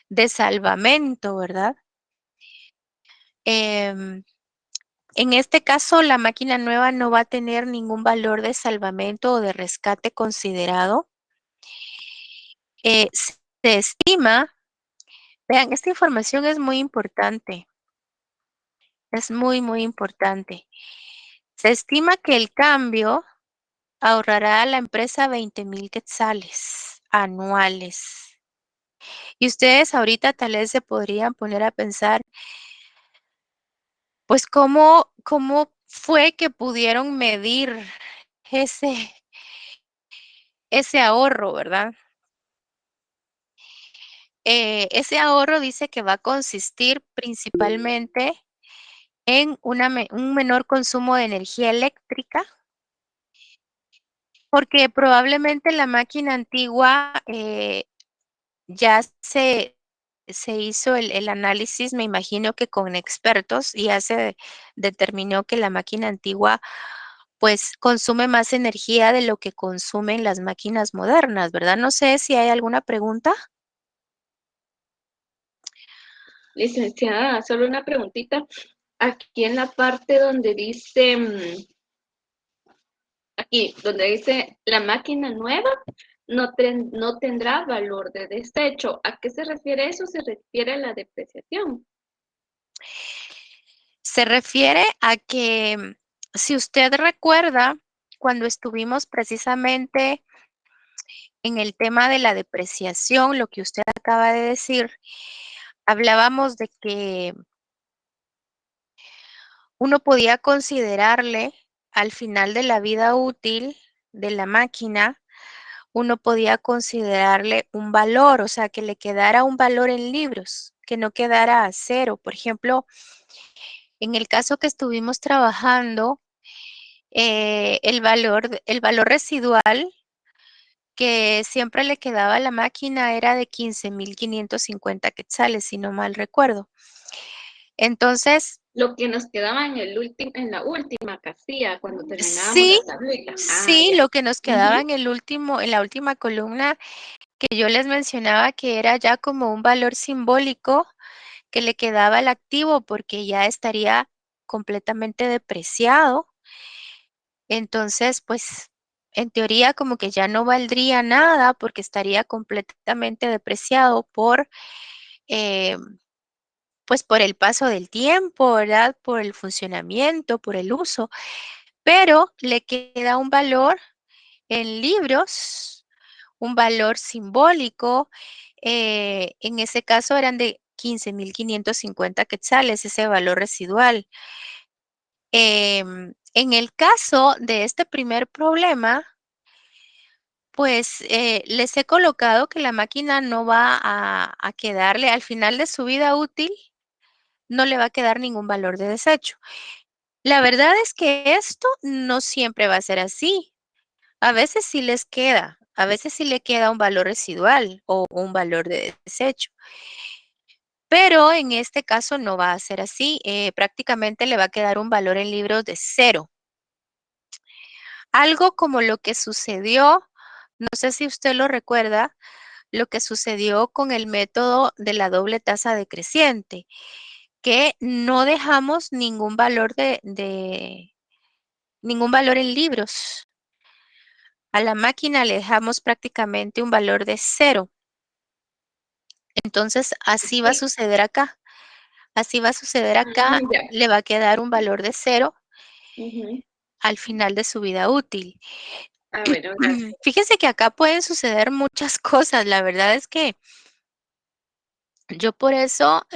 de salvamento, ¿verdad? En este caso, la máquina nueva no va a tener ningún valor de salvamento o de rescate considerado. Se estima, vean, esta información es muy importante, es muy, muy importante. Se estima que el cambio ahorrará a la empresa 20,000 quetzales anuales. Y ustedes ahorita tal vez se podrían poner a pensar, pues, ¿cómo fue que pudieron medir ese, ese ahorro, verdad? Ese ahorro dice que va a consistir principalmente en un menor consumo de energía eléctrica, porque probablemente la máquina antigua ya se hizo el análisis, me imagino que con expertos, y ya se determinó que la máquina antigua pues consume más energía de lo que consumen las máquinas modernas, ¿verdad? No sé si hay alguna pregunta. Licenciada, solo una preguntita. Aquí en la parte donde dice, aquí donde dice la máquina nueva no tendrá valor de desecho. ¿A qué se refiere eso? Se refiere a la depreciación. Se refiere a que, si usted recuerda, cuando estuvimos precisamente en el tema de la depreciación, lo que usted acaba de decir, hablábamos de que uno podía considerarle al final de la vida útil de la máquina, uno podía considerarle un valor, o sea, que le quedara un valor en libros, que no quedara a cero. Por ejemplo, en el caso que estuvimos trabajando, el valor residual que siempre le quedaba a la máquina era de 15,550 quetzales, si no mal recuerdo. Entonces, Lo que nos quedaba en la última casilla, cuando terminábamos sí, la tablita. sí, Ya. lo que nos quedaba Ujú. en la última columna que yo les mencionaba, que era ya como un valor simbólico que le quedaba al activo porque ya estaría completamente depreciado. Entonces, pues, en teoría como que ya no valdría nada porque estaría completamente depreciado eh, pues, por el paso del tiempo, ¿verdad? Por el funcionamiento, por el uso, pero le queda un valor en libros, un valor simbólico. En ese caso eran de 15,550 quetzales, ese valor residual. En el caso de este primer problema, pues les he colocado que la máquina no va a quedarle al final de su vida útil, no le va a quedar ningún valor de desecho. La verdad es que esto no siempre va a ser así. A veces sí les queda, a veces sí le queda un valor residual o un valor de desecho, pero en este caso no va a ser así. Prácticamente le va a quedar un valor en libros de cero. Algo como lo que sucedió, no sé si usted lo recuerda, lo que sucedió con el método de la doble tasa decreciente, que no dejamos ningún valor en libros. A la máquina le dejamos prácticamente un valor de cero. Entonces, así va a Sí. suceder acá. Así va a suceder acá, Ya. le va a quedar un valor de cero Ujú. al final de su vida útil. Bueno, gracias. Fíjense que acá pueden suceder muchas cosas. La verdad es que yo por eso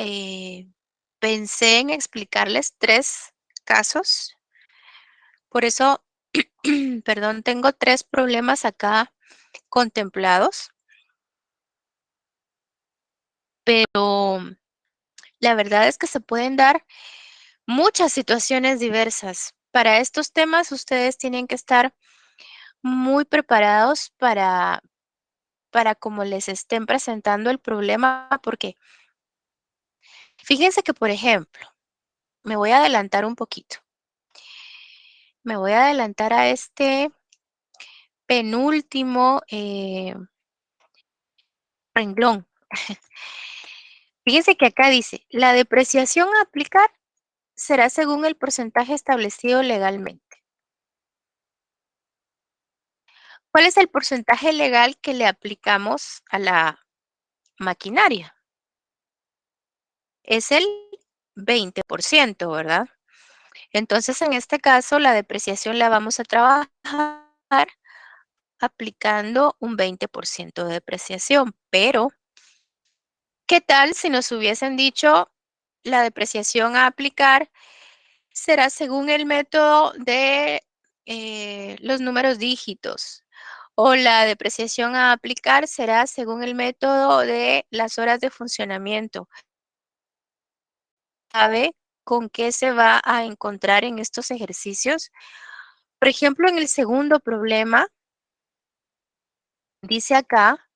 pensé en explicarles 3 casos. Por eso, perdón, tengo 3 problemas acá contemplados, pero la verdad es que se pueden dar muchas situaciones diversas. Para estos temas, ustedes tienen que estar muy preparados para como les estén presentando el problema, porque fíjense que, por ejemplo, me voy a adelantar un poquito. Me voy a adelantar a este penúltimo renglón. Fíjense que acá dice, la depreciación a aplicar será según el porcentaje establecido legalmente. ¿Cuál es el porcentaje legal que le aplicamos a la maquinaria? Es el 20%, ¿verdad? Entonces, en este caso, la depreciación la vamos a trabajar aplicando un 20% de depreciación. Pero, ¿qué tal si nos hubiesen dicho la depreciación a aplicar será según el método de los números dígitos? O la depreciación a aplicar será según el método de las horas de funcionamiento. ¿Sabe con qué se va a encontrar en estos ejercicios? Por ejemplo, en el segundo problema, dice acá,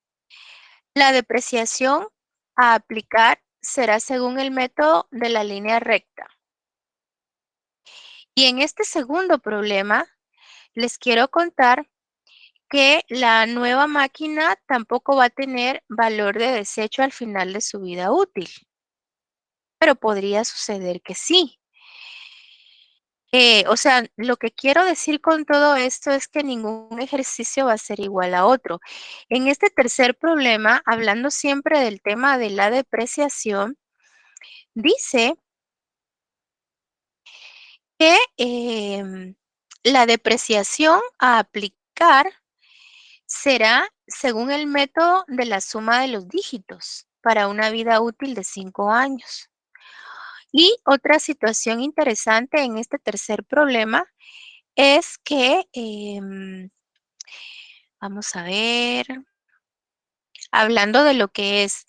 la depreciación a aplicar será según el método de la línea recta. Y en este segundo problema, les quiero contar que la nueva máquina tampoco va a tener valor de desecho al final de su vida útil. Pero podría suceder que sí. O sea, lo que quiero decir con todo esto es que ningún ejercicio va a ser igual a otro. En este tercer problema, hablando siempre del tema de la depreciación, dice que la depreciación a aplicar será según el método de la suma de los dígitos para una vida útil de 5 años. Y otra situación interesante en este tercer problema es que, vamos a ver, hablando de lo que es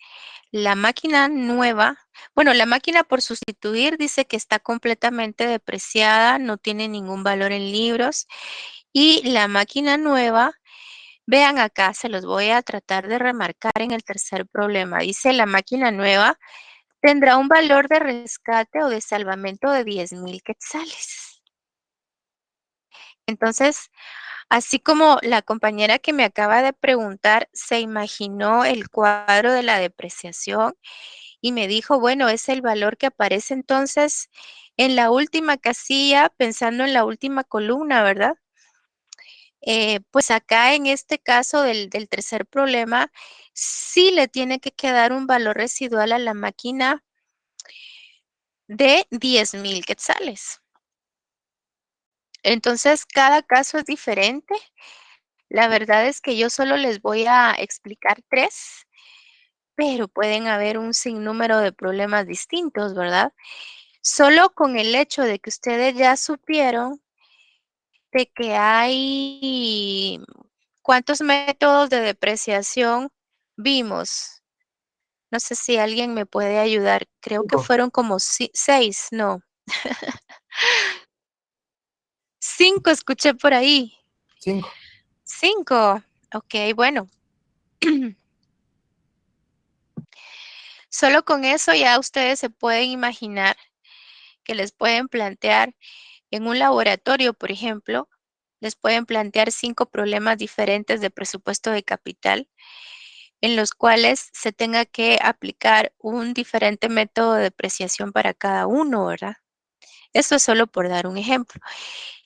la máquina nueva, bueno, la máquina por sustituir dice que está completamente depreciada, no tiene ningún valor en libros. Y la máquina nueva, vean acá, se los voy a tratar de remarcar en el tercer problema. Dice la máquina nueva tendrá un valor de rescate o de salvamento de 10,000 quetzales. Entonces, así como la compañera que me acaba de preguntar se imaginó el cuadro de la depreciación y me dijo, bueno, es el valor que aparece entonces en la última casilla, pensando en la última columna, ¿verdad? Pues acá en este caso del tercer problema, sí le tiene que quedar un valor residual a la máquina de 10,000 quetzales. Entonces, cada caso es diferente. La verdad es que yo solo les voy a explicar 3, pero pueden haber un sinnúmero de problemas distintos, ¿verdad? Solo con el hecho de que ustedes ya supieron de que hay, ¿cuántos métodos de depreciación vimos? No sé si alguien me puede ayudar. Creo que 5, fueron como 6, no. 5 escuché por ahí. 5. 5. Ok, bueno. Solo con eso ya ustedes se pueden imaginar que les pueden plantear en un laboratorio, por ejemplo, les pueden plantear 5 problemas diferentes de presupuesto de capital, en los cuales se tenga que aplicar un diferente método de depreciación para cada uno, ¿verdad? Eso es solo por dar un ejemplo.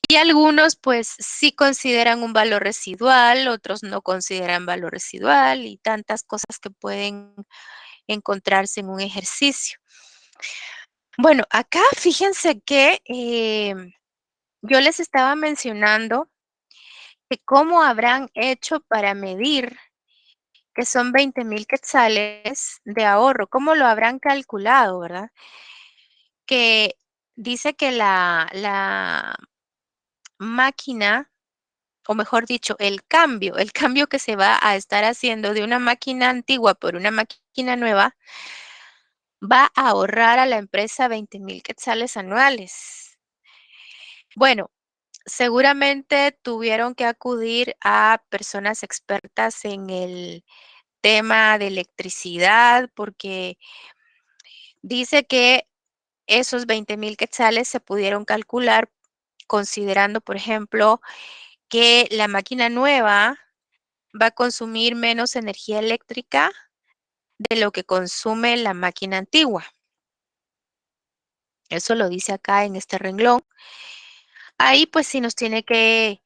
Y algunos, pues, sí consideran un valor residual, otros no consideran valor residual y tantas cosas que pueden encontrarse en un ejercicio. Bueno, acá fíjense que yo les estaba mencionando que cómo habrán hecho para medir que son 20,000 quetzales de ahorro, cómo lo habrán calculado, ¿verdad? Que dice que la máquina, o mejor dicho, el cambio que se va a estar haciendo de una máquina antigua por una máquina nueva, va a ahorrar a la empresa 20,000 quetzales anuales. Bueno, seguramente tuvieron que acudir a personas expertas en el tema de electricidad, porque dice que esos 20,000 quetzales se pudieron calcular considerando, por ejemplo, que la máquina nueva va a consumir menos energía eléctrica de lo que consume la máquina antigua. Eso lo dice acá en este renglón. Ahí pues sí nos tiene que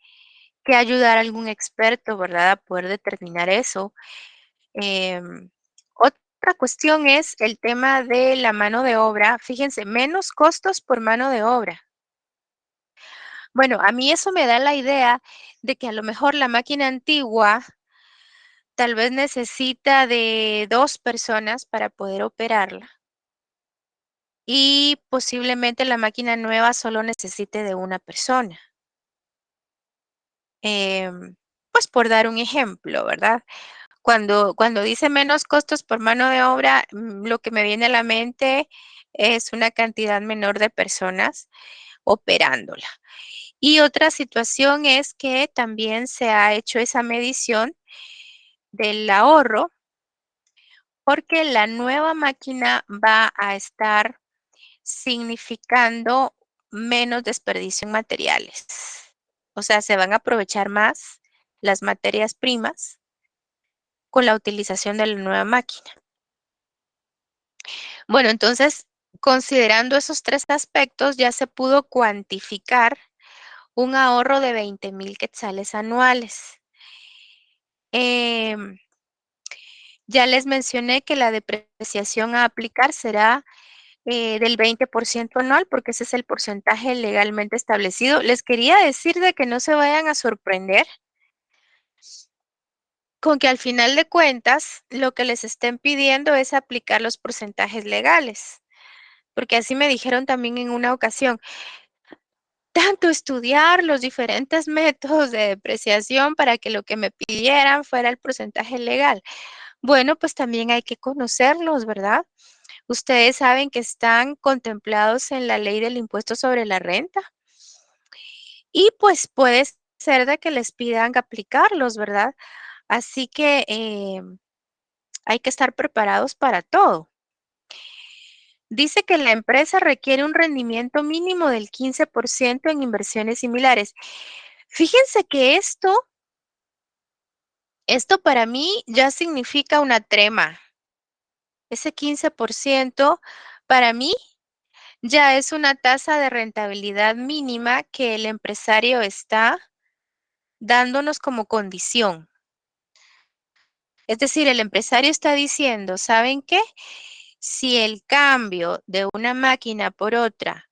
ayudar algún experto, ¿verdad? A poder determinar eso. Otra cuestión es el tema de la mano de obra. Fíjense, menos costos por mano de obra. Bueno, a mí eso me da la idea de que a lo mejor la máquina antigua tal vez necesita de 2 personas para poder operarla. Y posiblemente la máquina nueva solo necesite de 1 persona. Pues por dar un ejemplo, ¿verdad? Cuando dice menos costos por mano de obra, lo que me viene a la mente es una cantidad menor de personas operándola. Y otra situación es que también se ha hecho esa medición del ahorro, porque la nueva máquina va a estar significando menos desperdicio en materiales. O sea, se van a aprovechar más las materias primas con la utilización de la nueva máquina. Bueno, entonces, considerando esos 3 aspectos, ya se pudo cuantificar un ahorro de 20,000 quetzales anuales. Ya les mencioné que la depreciación a aplicar será del 20% anual, porque ese es el porcentaje legalmente establecido. Les quería decir de que no se vayan a sorprender con que al final de cuentas lo que les estén pidiendo es aplicar los porcentajes legales, porque así me dijeron también en una ocasión. Tanto estudiar los diferentes métodos de depreciación para que lo que me pidieran fuera el porcentaje legal. Bueno, pues también hay que conocerlos, ¿verdad? Ustedes saben que están contemplados en la ley del impuesto sobre la renta y pues puede ser de que les pidan aplicarlos, ¿verdad? Así que hay que estar preparados para todo. Dice que la empresa requiere un rendimiento mínimo del 15% en inversiones similares. Fíjense que esto para mí ya significa una trema. Ese 15% para mí ya es una tasa de rentabilidad mínima que el empresario está dándonos como condición. Es decir, el empresario está diciendo, ¿saben qué? Si el cambio de una máquina por otra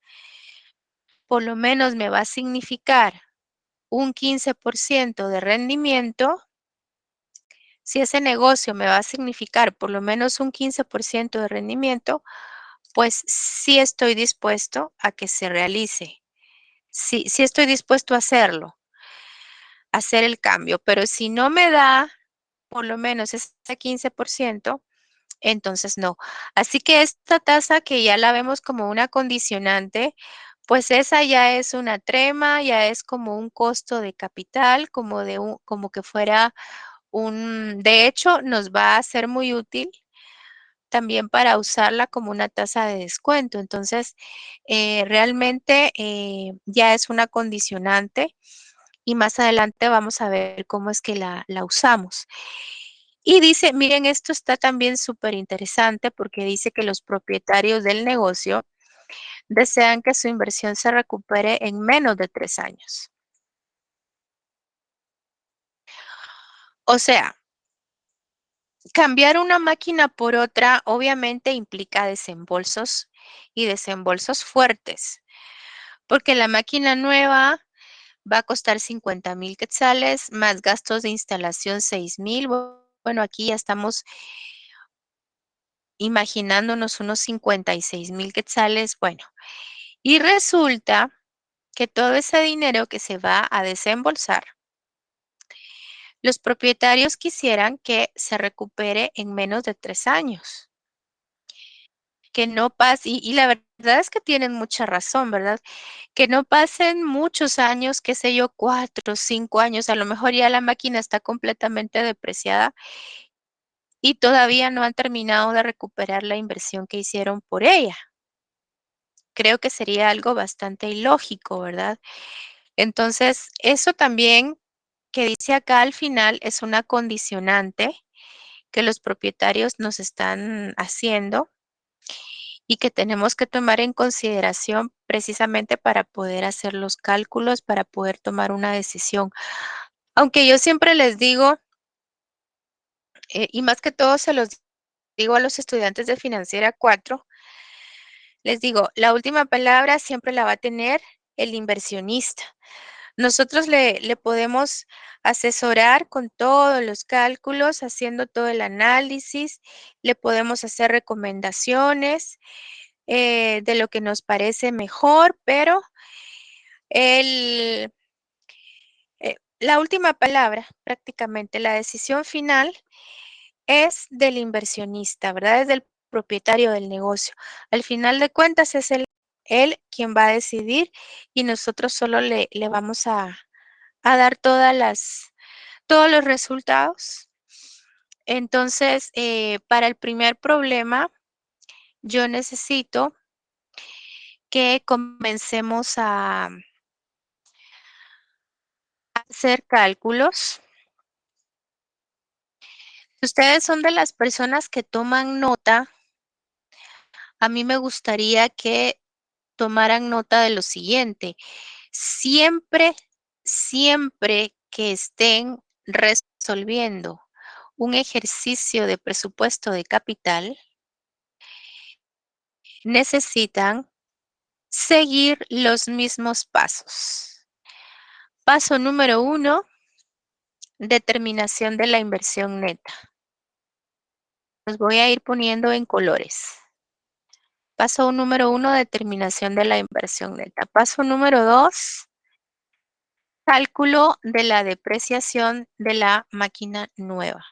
por lo menos me va a significar un 15% de rendimiento, si ese negocio me va a significar por lo menos un 15% de rendimiento, pues sí estoy dispuesto a que se realice. Sí estoy dispuesto a hacerlo, a hacer el cambio, pero si no me da por lo menos ese 15%, entonces no. Así que esta tasa que ya la vemos como una condicionante, pues esa ya es una trema, ya es como un costo de capital, como que fuera de hecho, nos va a ser muy útil también para usarla como una tasa de descuento. Entonces, realmente ya es una condicionante y más adelante vamos a ver cómo es que la usamos. Y dice, miren, esto está también súper interesante porque dice que los propietarios del negocio desean que su inversión se recupere en menos de 3 años. O sea, cambiar una máquina por otra obviamente implica desembolsos y desembolsos fuertes, porque la máquina nueva va a costar 50,000 quetzales más gastos de instalación 6,000. Bueno, aquí ya estamos imaginándonos unos 56,000 quetzales. Bueno, y resulta que todo ese dinero que se va a desembolsar, los propietarios quisieran que se recupere en menos de 3 años. Que no pase, y la verdad es que tienen mucha razón, ¿verdad? Que no pasen muchos años, qué sé yo, 4 o 5 años, a lo mejor ya la máquina está completamente depreciada y todavía no han terminado de recuperar la inversión que hicieron por ella. Creo que sería algo bastante ilógico, ¿verdad? Entonces, eso también que dice acá al final es una condicionante que los propietarios nos están haciendo. y que tenemos que tomar en consideración precisamente para poder hacer los cálculos, para poder tomar una decisión. Aunque yo siempre les digo, y más que todo se los digo a los estudiantes de Financiera 4, les digo, la última palabra siempre la va a tener el inversionista. Nosotros le podemos asesorar con todos los cálculos, haciendo todo el análisis, le podemos hacer recomendaciones de lo que nos parece mejor, pero la última palabra, prácticamente la decisión final, es del inversionista, ¿verdad? Es del propietario del negocio. Al final de cuentas es él quien va a decidir y nosotros solo le vamos a dar todos los resultados. Entonces, para el primer problema, yo necesito que comencemos a hacer cálculos. Si ustedes son de las personas que toman nota, a mí me gustaría que tomaran nota de lo siguiente. Siempre que estén resolviendo un ejercicio de presupuesto de capital, necesitan seguir los mismos pasos. Paso número 1, determinación de la inversión neta. Los voy a ir poniendo en colores. Paso número 1, determinación de la inversión neta. Paso número 2, cálculo de la depreciación de la máquina nueva.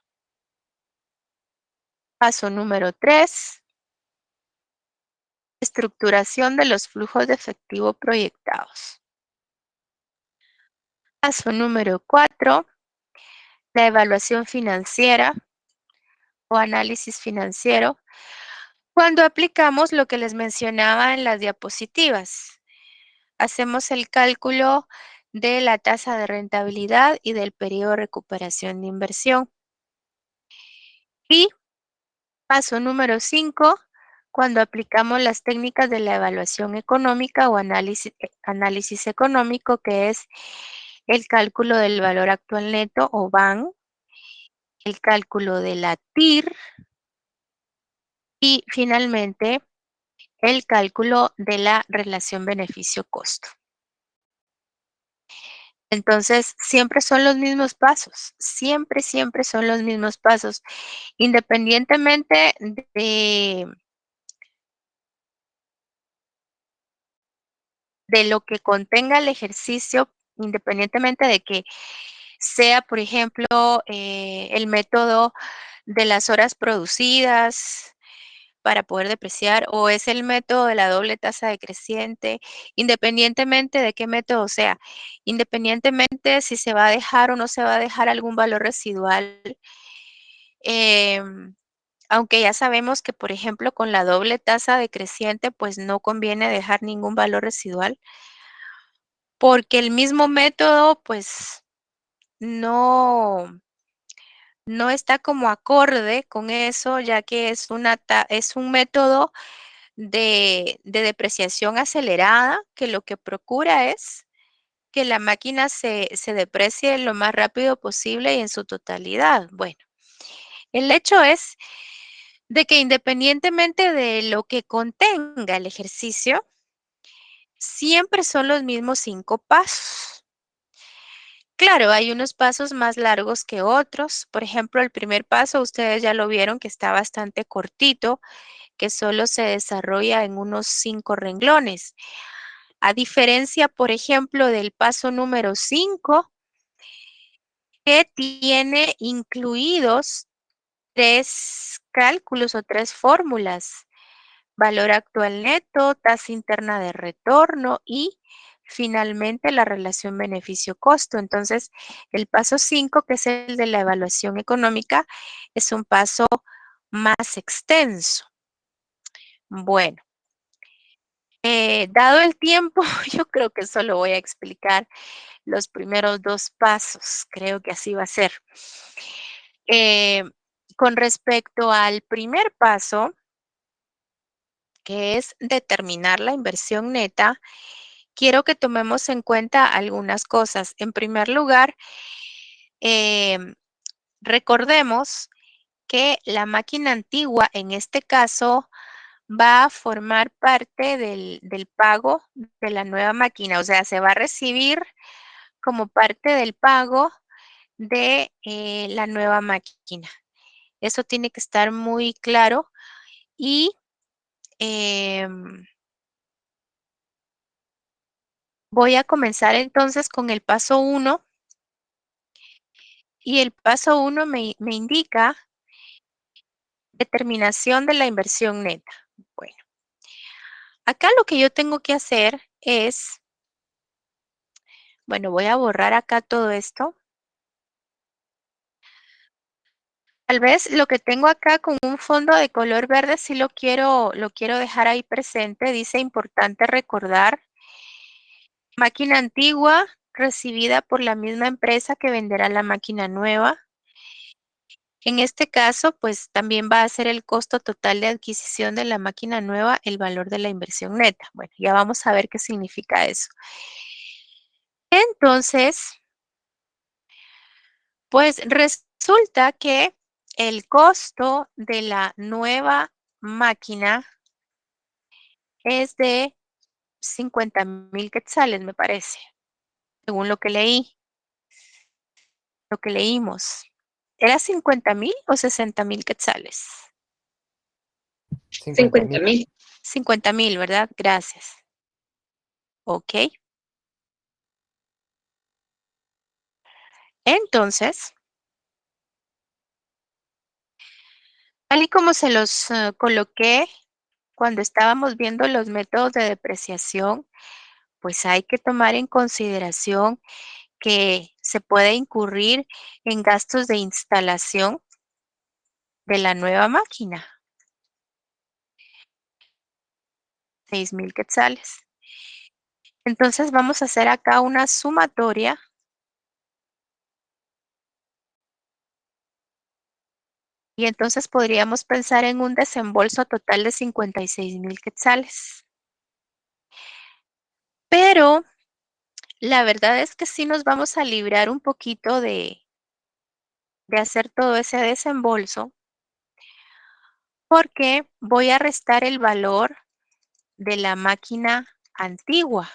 Paso número 3, estructuración de los flujos de efectivo proyectados. Paso número 4, la evaluación financiera o análisis financiero, cuando aplicamos lo que les mencionaba en las diapositivas. Hacemos el cálculo de la tasa de rentabilidad y del periodo de recuperación de inversión. Y paso número 5, cuando aplicamos las técnicas de la evaluación económica o análisis económico, que es el cálculo del valor actual neto o VAN, el cálculo de la TIR y finalmente el cálculo de la relación beneficio-costo. Entonces, siempre son los mismos pasos, siempre son los mismos pasos, independientemente de lo que contenga el ejercicio, independientemente de que sea, por ejemplo, el método de las horas producidas para poder depreciar o es el método de la doble tasa decreciente, independientemente de qué método sea, independientemente si se va a dejar o no se va a dejar algún valor residual, aunque ya sabemos que, por ejemplo, con la doble tasa decreciente, pues no conviene dejar ningún valor residual, porque el mismo método, pues no está como acorde con eso, ya que es un método de depreciación acelerada, que lo que procura es que la máquina se deprecie lo más rápido posible y en su totalidad. Bueno, el hecho es de que independientemente de lo que contenga el ejercicio, siempre son los mismos 5 pasos. Claro, hay unos pasos más largos que otros. Por ejemplo, el primer paso, ustedes ya lo vieron que está bastante cortito, que solo se desarrolla en unos 5 renglones. A diferencia, por ejemplo, del paso número 5, que tiene incluidos 3 cálculos o 3 fórmulas: valor actual neto, tasa interna de retorno y finalmente la relación beneficio-costo. Entonces, el paso 5, que es el de la evaluación económica, es un paso más extenso. Bueno, dado el tiempo, yo creo que solo voy a explicar los primeros 2 pasos. Creo que así va a ser. Con respecto al primer paso, que es determinar la inversión neta, quiero que tomemos en cuenta algunas cosas. En primer lugar, recordemos que la máquina antigua, en este caso, va a formar parte del pago de la nueva máquina. O sea, se va a recibir como parte del pago de la nueva máquina. Eso tiene que estar muy claro y voy a comenzar entonces con el paso 1 y el paso 1 me indica determinación de la inversión neta. Bueno, acá lo que yo tengo que hacer es, bueno, voy a borrar acá todo esto. Tal vez lo que tengo acá con un fondo de color verde sí lo quiero dejar ahí presente. Dice importante recordar. Máquina antigua recibida por la misma empresa que venderá la máquina nueva. En este caso, pues también va a ser el costo total de adquisición de la máquina nueva, el valor de la inversión neta. Bueno, ya vamos a ver qué significa eso. Entonces, pues resulta que el costo de la nueva máquina es de 50,000 quetzales, me parece, según lo que leímos. ¿Era 50,000 o 60,000 quetzales? 50,000. 50,000, ¿verdad? Gracias. Ok. Entonces, tal y como se los coloqué cuando estábamos viendo los métodos de depreciación, pues hay que tomar en consideración que se puede incurrir en gastos de instalación de la nueva máquina, 6,000 quetzales. Entonces vamos a hacer acá una sumatoria. Y entonces podríamos pensar en un desembolso total de 56,000 quetzales. Pero la verdad es que sí nos vamos a librar un poquito de hacer todo ese desembolso, porque voy a restar el valor de la máquina antigua.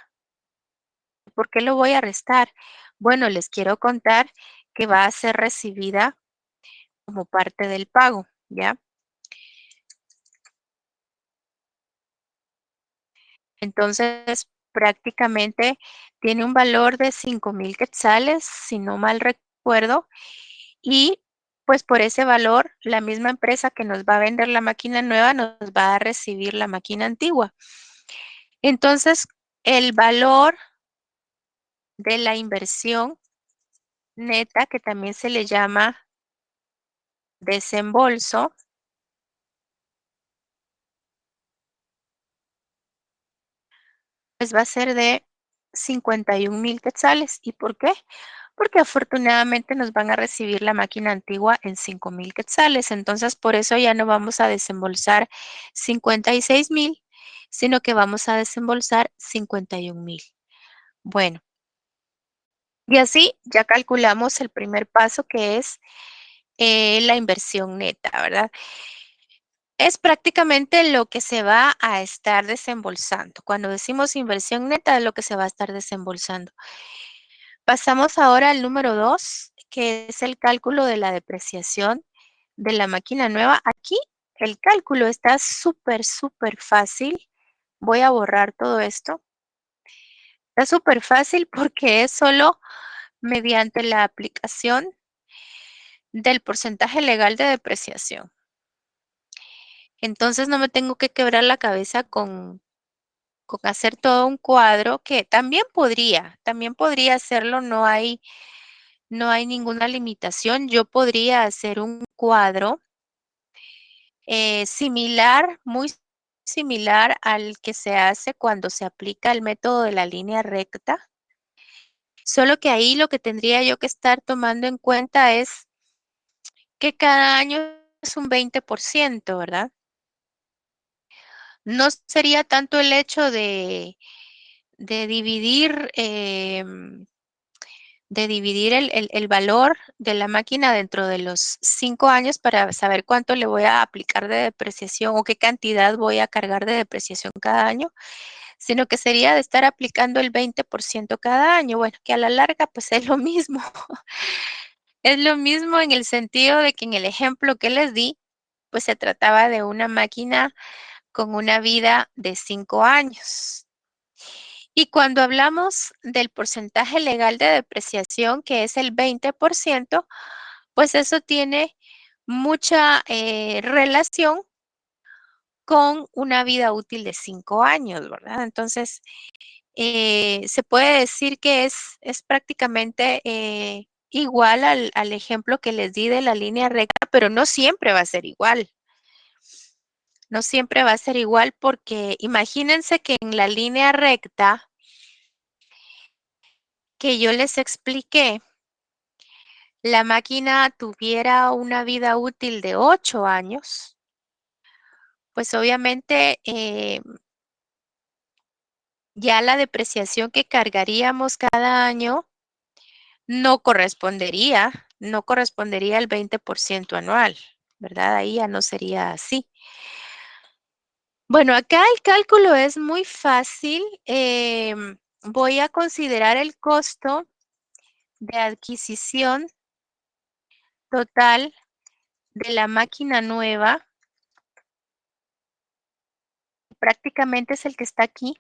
¿Por qué lo voy a restar? Bueno, les quiero contar que va a ser recibida como parte del pago, ¿ya? Entonces, prácticamente tiene un valor de 5,000 quetzales, si no mal recuerdo, y pues por ese valor, la misma empresa que nos va a vender la máquina nueva nos va a recibir la máquina antigua. Entonces, el valor de la inversión neta, que también se le llama desembolso, pues va a ser de 51,000 quetzales. ¿Y por qué? Porque afortunadamente nos van a recibir la máquina antigua en 5,000 quetzales. Entonces, por eso ya no vamos a desembolsar 56,000, sino que vamos a desembolsar 51,000. Bueno, y así ya calculamos el primer paso, que es la inversión neta, ¿verdad? Es prácticamente lo que se va a estar desembolsando. Cuando decimos inversión neta, es lo que se va a estar desembolsando. Pasamos ahora al número 2, que es el cálculo de la depreciación de la máquina nueva. Aquí el cálculo está súper, súper fácil. Voy a borrar todo esto. Está súper fácil porque es solo mediante la aplicación del porcentaje legal de depreciación. Entonces no me tengo que quebrar la cabeza con hacer todo un cuadro, que también podría hacerlo, no hay ninguna limitación. Yo podría hacer un cuadro similar, muy similar al que se hace cuando se aplica el método de la línea recta, solo que ahí lo que tendría yo que estar tomando en cuenta es que cada año es un 20%, ¿verdad? no sería tanto el hecho de dividir, el valor de la máquina dentro de los 5 años para saber cuánto le voy a aplicar de depreciación o qué cantidad voy a cargar de depreciación cada año, sino que sería de estar aplicando el 20% cada año. Bueno, que a la larga pues es lo mismo. Es lo mismo en el sentido de que en el ejemplo que les di, pues se trataba de una máquina con una vida de 5 años. Y cuando hablamos del porcentaje legal de depreciación, que es el 20%, pues eso tiene mucha relación con una vida útil de 5 años, ¿verdad? Entonces, se puede decir que es prácticamente igual al ejemplo que les di de la línea recta, pero no siempre va a ser igual. No siempre va a ser igual porque imagínense que en la línea recta que yo les expliqué, la máquina tuviera una vida útil de 8 años, pues obviamente ya la depreciación que cargaríamos cada año no correspondería al 20% anual, ¿verdad? Ahí ya no sería así. Bueno, acá el cálculo es muy fácil. Voy a considerar el costo de adquisición total de la máquina nueva. Prácticamente es el que está aquí.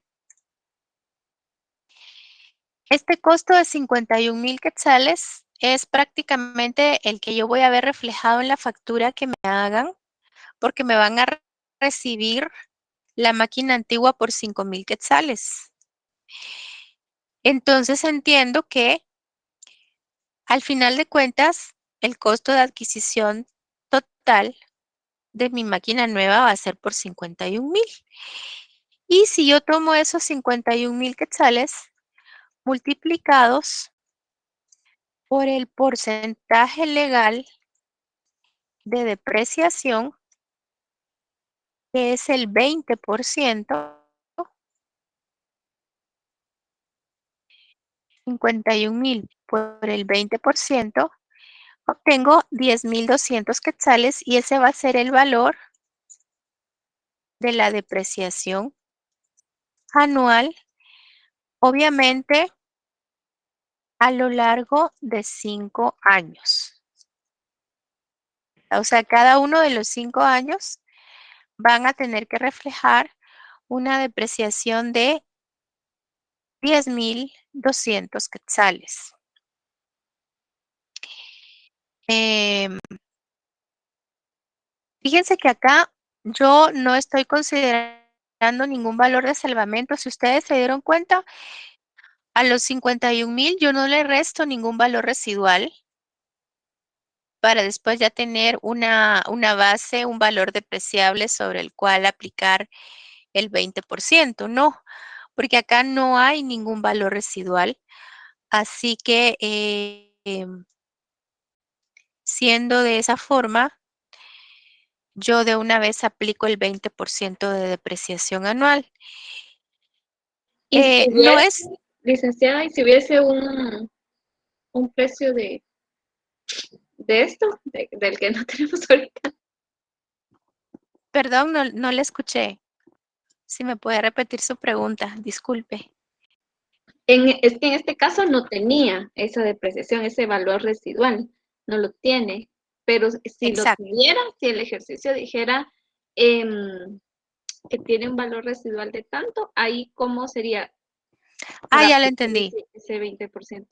Este costo de 51,000 quetzales es prácticamente el que yo voy a ver reflejado en la factura que me hagan, porque me van a recibir la máquina antigua por 5,000 quetzales. Entonces entiendo que al final de cuentas, el costo de adquisición total de mi máquina nueva va a ser por 51,000. Y si yo tomo esos 51,000 quetzales multiplicados por el porcentaje legal de depreciación, que es el 20%, 51,000 por el 20%, obtengo 10,200 quetzales y ese va a ser el valor de la depreciación anual, obviamente a lo largo de 5 años. O sea, cada uno de los 5 años van a tener que reflejar una depreciación de 10,200 quetzales. Fíjense que acá yo no estoy considerando ningún valor de salvamento. Si ustedes se dieron cuenta, a los 51,000 yo no le resto ningún valor residual para después ya tener una base, un valor depreciable sobre el cual aplicar el 20%. No, porque acá no hay ningún valor residual. Así que siendo de esa forma, yo de una vez aplico el 20% de depreciación anual. Y si No hubiese, es, licenciada, y si hubiese un precio de esto, del que no tenemos ahorita. perdón, no le escuché. Si me puede repetir su pregunta, disculpe. Es que en este caso no tenía esa depreciación, ese valor residual, no lo tiene. Pero si lo Exacto. tuviera, si el ejercicio dijera que tiene un valor residual de tanto, ahí cómo sería Ah, para ya le aplicar entendí. ese 20%.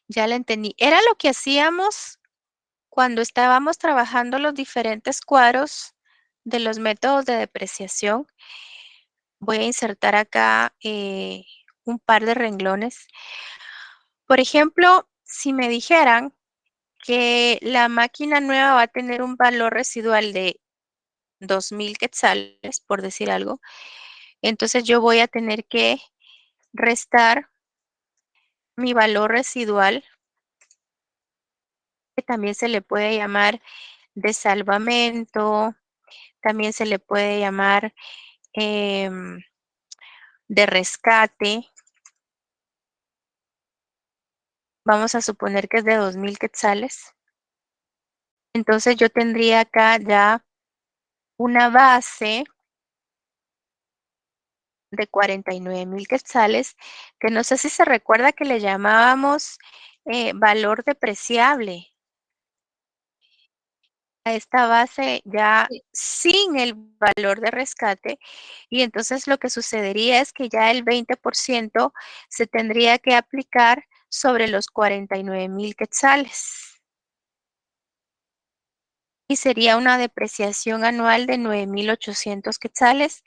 Ya le entendí. Era lo que hacíamos cuando estábamos trabajando los diferentes cuadros de los métodos de depreciación. Voy a insertar acá un par de renglones. Por ejemplo, si me dijeran que la máquina nueva va a tener un valor residual de 2,000 quetzales, por decir algo, entonces yo voy a tener que restar mi valor residual, que también se le puede llamar de salvamento, también se le puede llamar de rescate. Vamos a suponer que es de 2,000 quetzales. Entonces yo tendría acá ya una base de 49,000 quetzales, que no sé si se recuerda que le llamábamos valor depreciable a esta base ya Sí. sin el valor de rescate, y entonces lo que sucedería es que ya el 20% se tendría que aplicar sobre los 49,000 quetzales. Y sería una depreciación anual de 9,800 quetzales.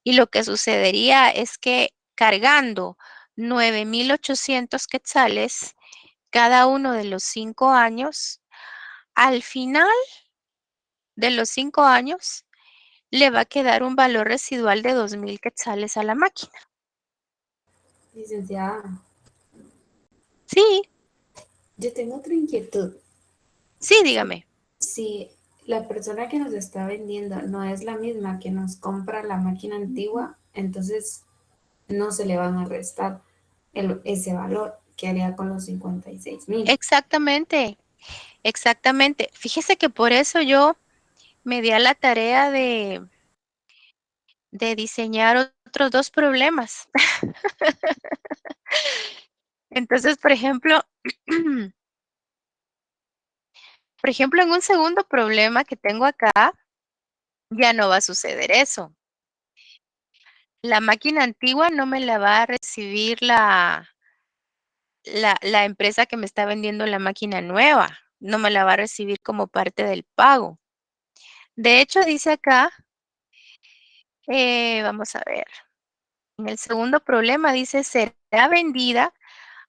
Y lo que sucedería es que cargando 9,800 quetzales cada uno de los 5 años, al final de los 5 años, le va a quedar un valor residual de 2,000 quetzales a la máquina. Licenciada, Sí, yo tengo otra inquietud. sí, dígame. Si la persona que nos está vendiendo no es la misma que nos compra la máquina antigua, entonces no se le van a restar ese valor que haría con los 56,000. Exactamente, exactamente. Fíjese que por eso yo me di a la tarea de diseñar otros 2 problemas. Entonces, por ejemplo, en un segundo problema que tengo acá, ya no va a suceder eso. La máquina antigua no me la va a recibir la empresa que me está vendiendo la máquina nueva, no me la va a recibir como parte del pago. De hecho, dice acá, vamos a ver, en el segundo problema dice, será vendida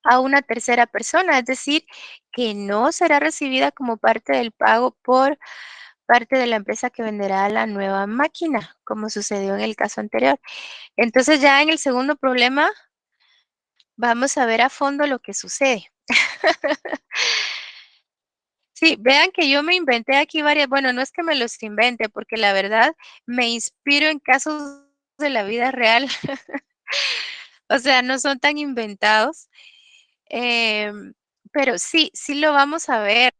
a una tercera persona, es decir, que no será recibida como parte del pago por parte de la empresa que venderá la nueva máquina, como sucedió en el caso anterior. Entonces ya en el segundo problema vamos a ver a fondo lo que sucede. Sí, vean que yo me inventé aquí varias, bueno, no es que me los invente, porque la verdad me inspiro en casos de la vida real. O sea, no son tan inventados. Pero sí, sí lo vamos a ver.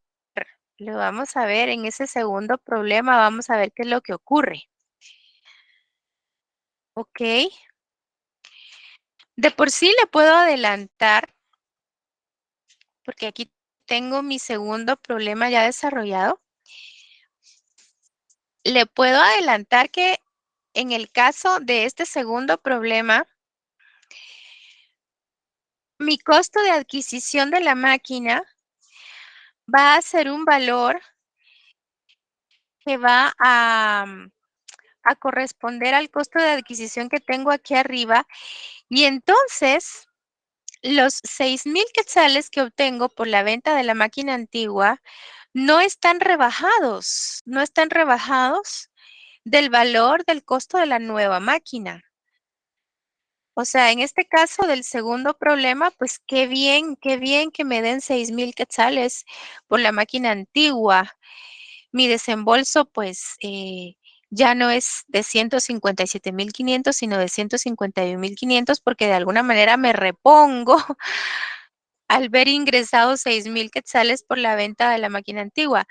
Lo vamos a ver en ese segundo problema, vamos a ver qué es lo que ocurre. ¿Ok? De por sí le puedo adelantar, porque aquí tengo mi segundo problema ya desarrollado. Le puedo adelantar que en el caso de este segundo problema, mi costo de adquisición de la máquina va a ser un valor que va a corresponder al costo de adquisición que tengo aquí arriba. Y entonces, los 6,000 quetzales que obtengo por la venta de la máquina antigua no están rebajados, no están rebajados del valor del costo de la nueva máquina. O sea, en este caso del segundo problema, pues qué bien que me den 6,000 quetzales por la máquina antigua. Mi desembolso, pues, ya no es de 157,500, sino de 151,500, porque de alguna manera me repongo al ver ingresados 6,000 quetzales por la venta de la máquina antigua.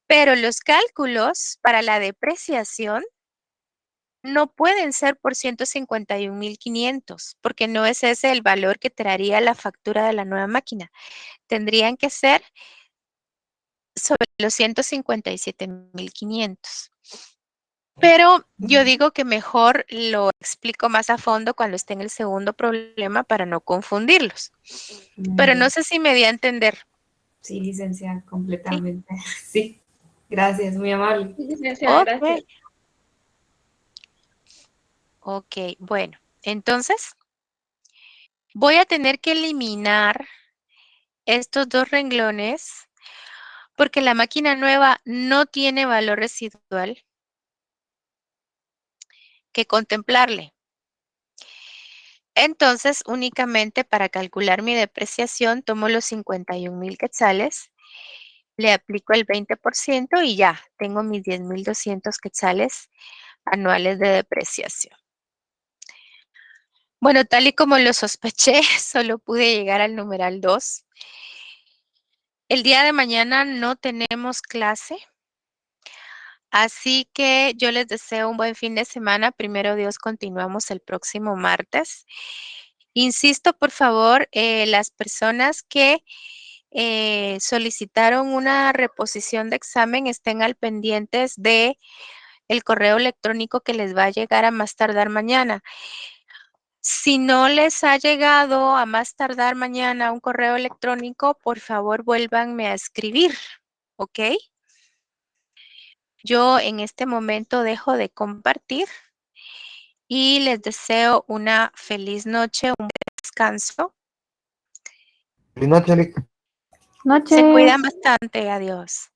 Pero los cálculos para la depreciación no pueden ser por 151,500, porque no es ese el valor que traería la factura de la nueva máquina. Tendrían que ser sobre los 157,500. Pero yo digo que mejor lo explico más a fondo cuando esté en el segundo problema para no confundirlos. Pero no sé si me di a entender. Sí, licenciada, completamente. Sí, gracias, muy amable. Sí, licenciada, gracias. Ok, bueno, entonces voy a tener que eliminar estos 2 renglones porque la máquina nueva no tiene valor residual que contemplarle. Entonces, únicamente para calcular mi depreciación, tomo los 51,000 quetzales, le aplico el 20% y ya, tengo mis 10,200 quetzales anuales de depreciación. Bueno, tal y como lo sospeché, solo pude llegar al numeral 2. El día de mañana no tenemos clase, así que yo les deseo un buen fin de semana. Primero Dios, continuamos el próximo martes. Insisto, por favor, las personas que solicitaron una reposición de examen estén al pendientes de el correo electrónico que les va a llegar a más tardar mañana. Si no les ha llegado a más tardar mañana un correo electrónico, por favor vuélvanme a escribir, ¿ok? Yo en este momento dejo de compartir y les deseo una feliz noche, un buen descanso. Feliz noche, Lick. Se cuidan bastante, adiós.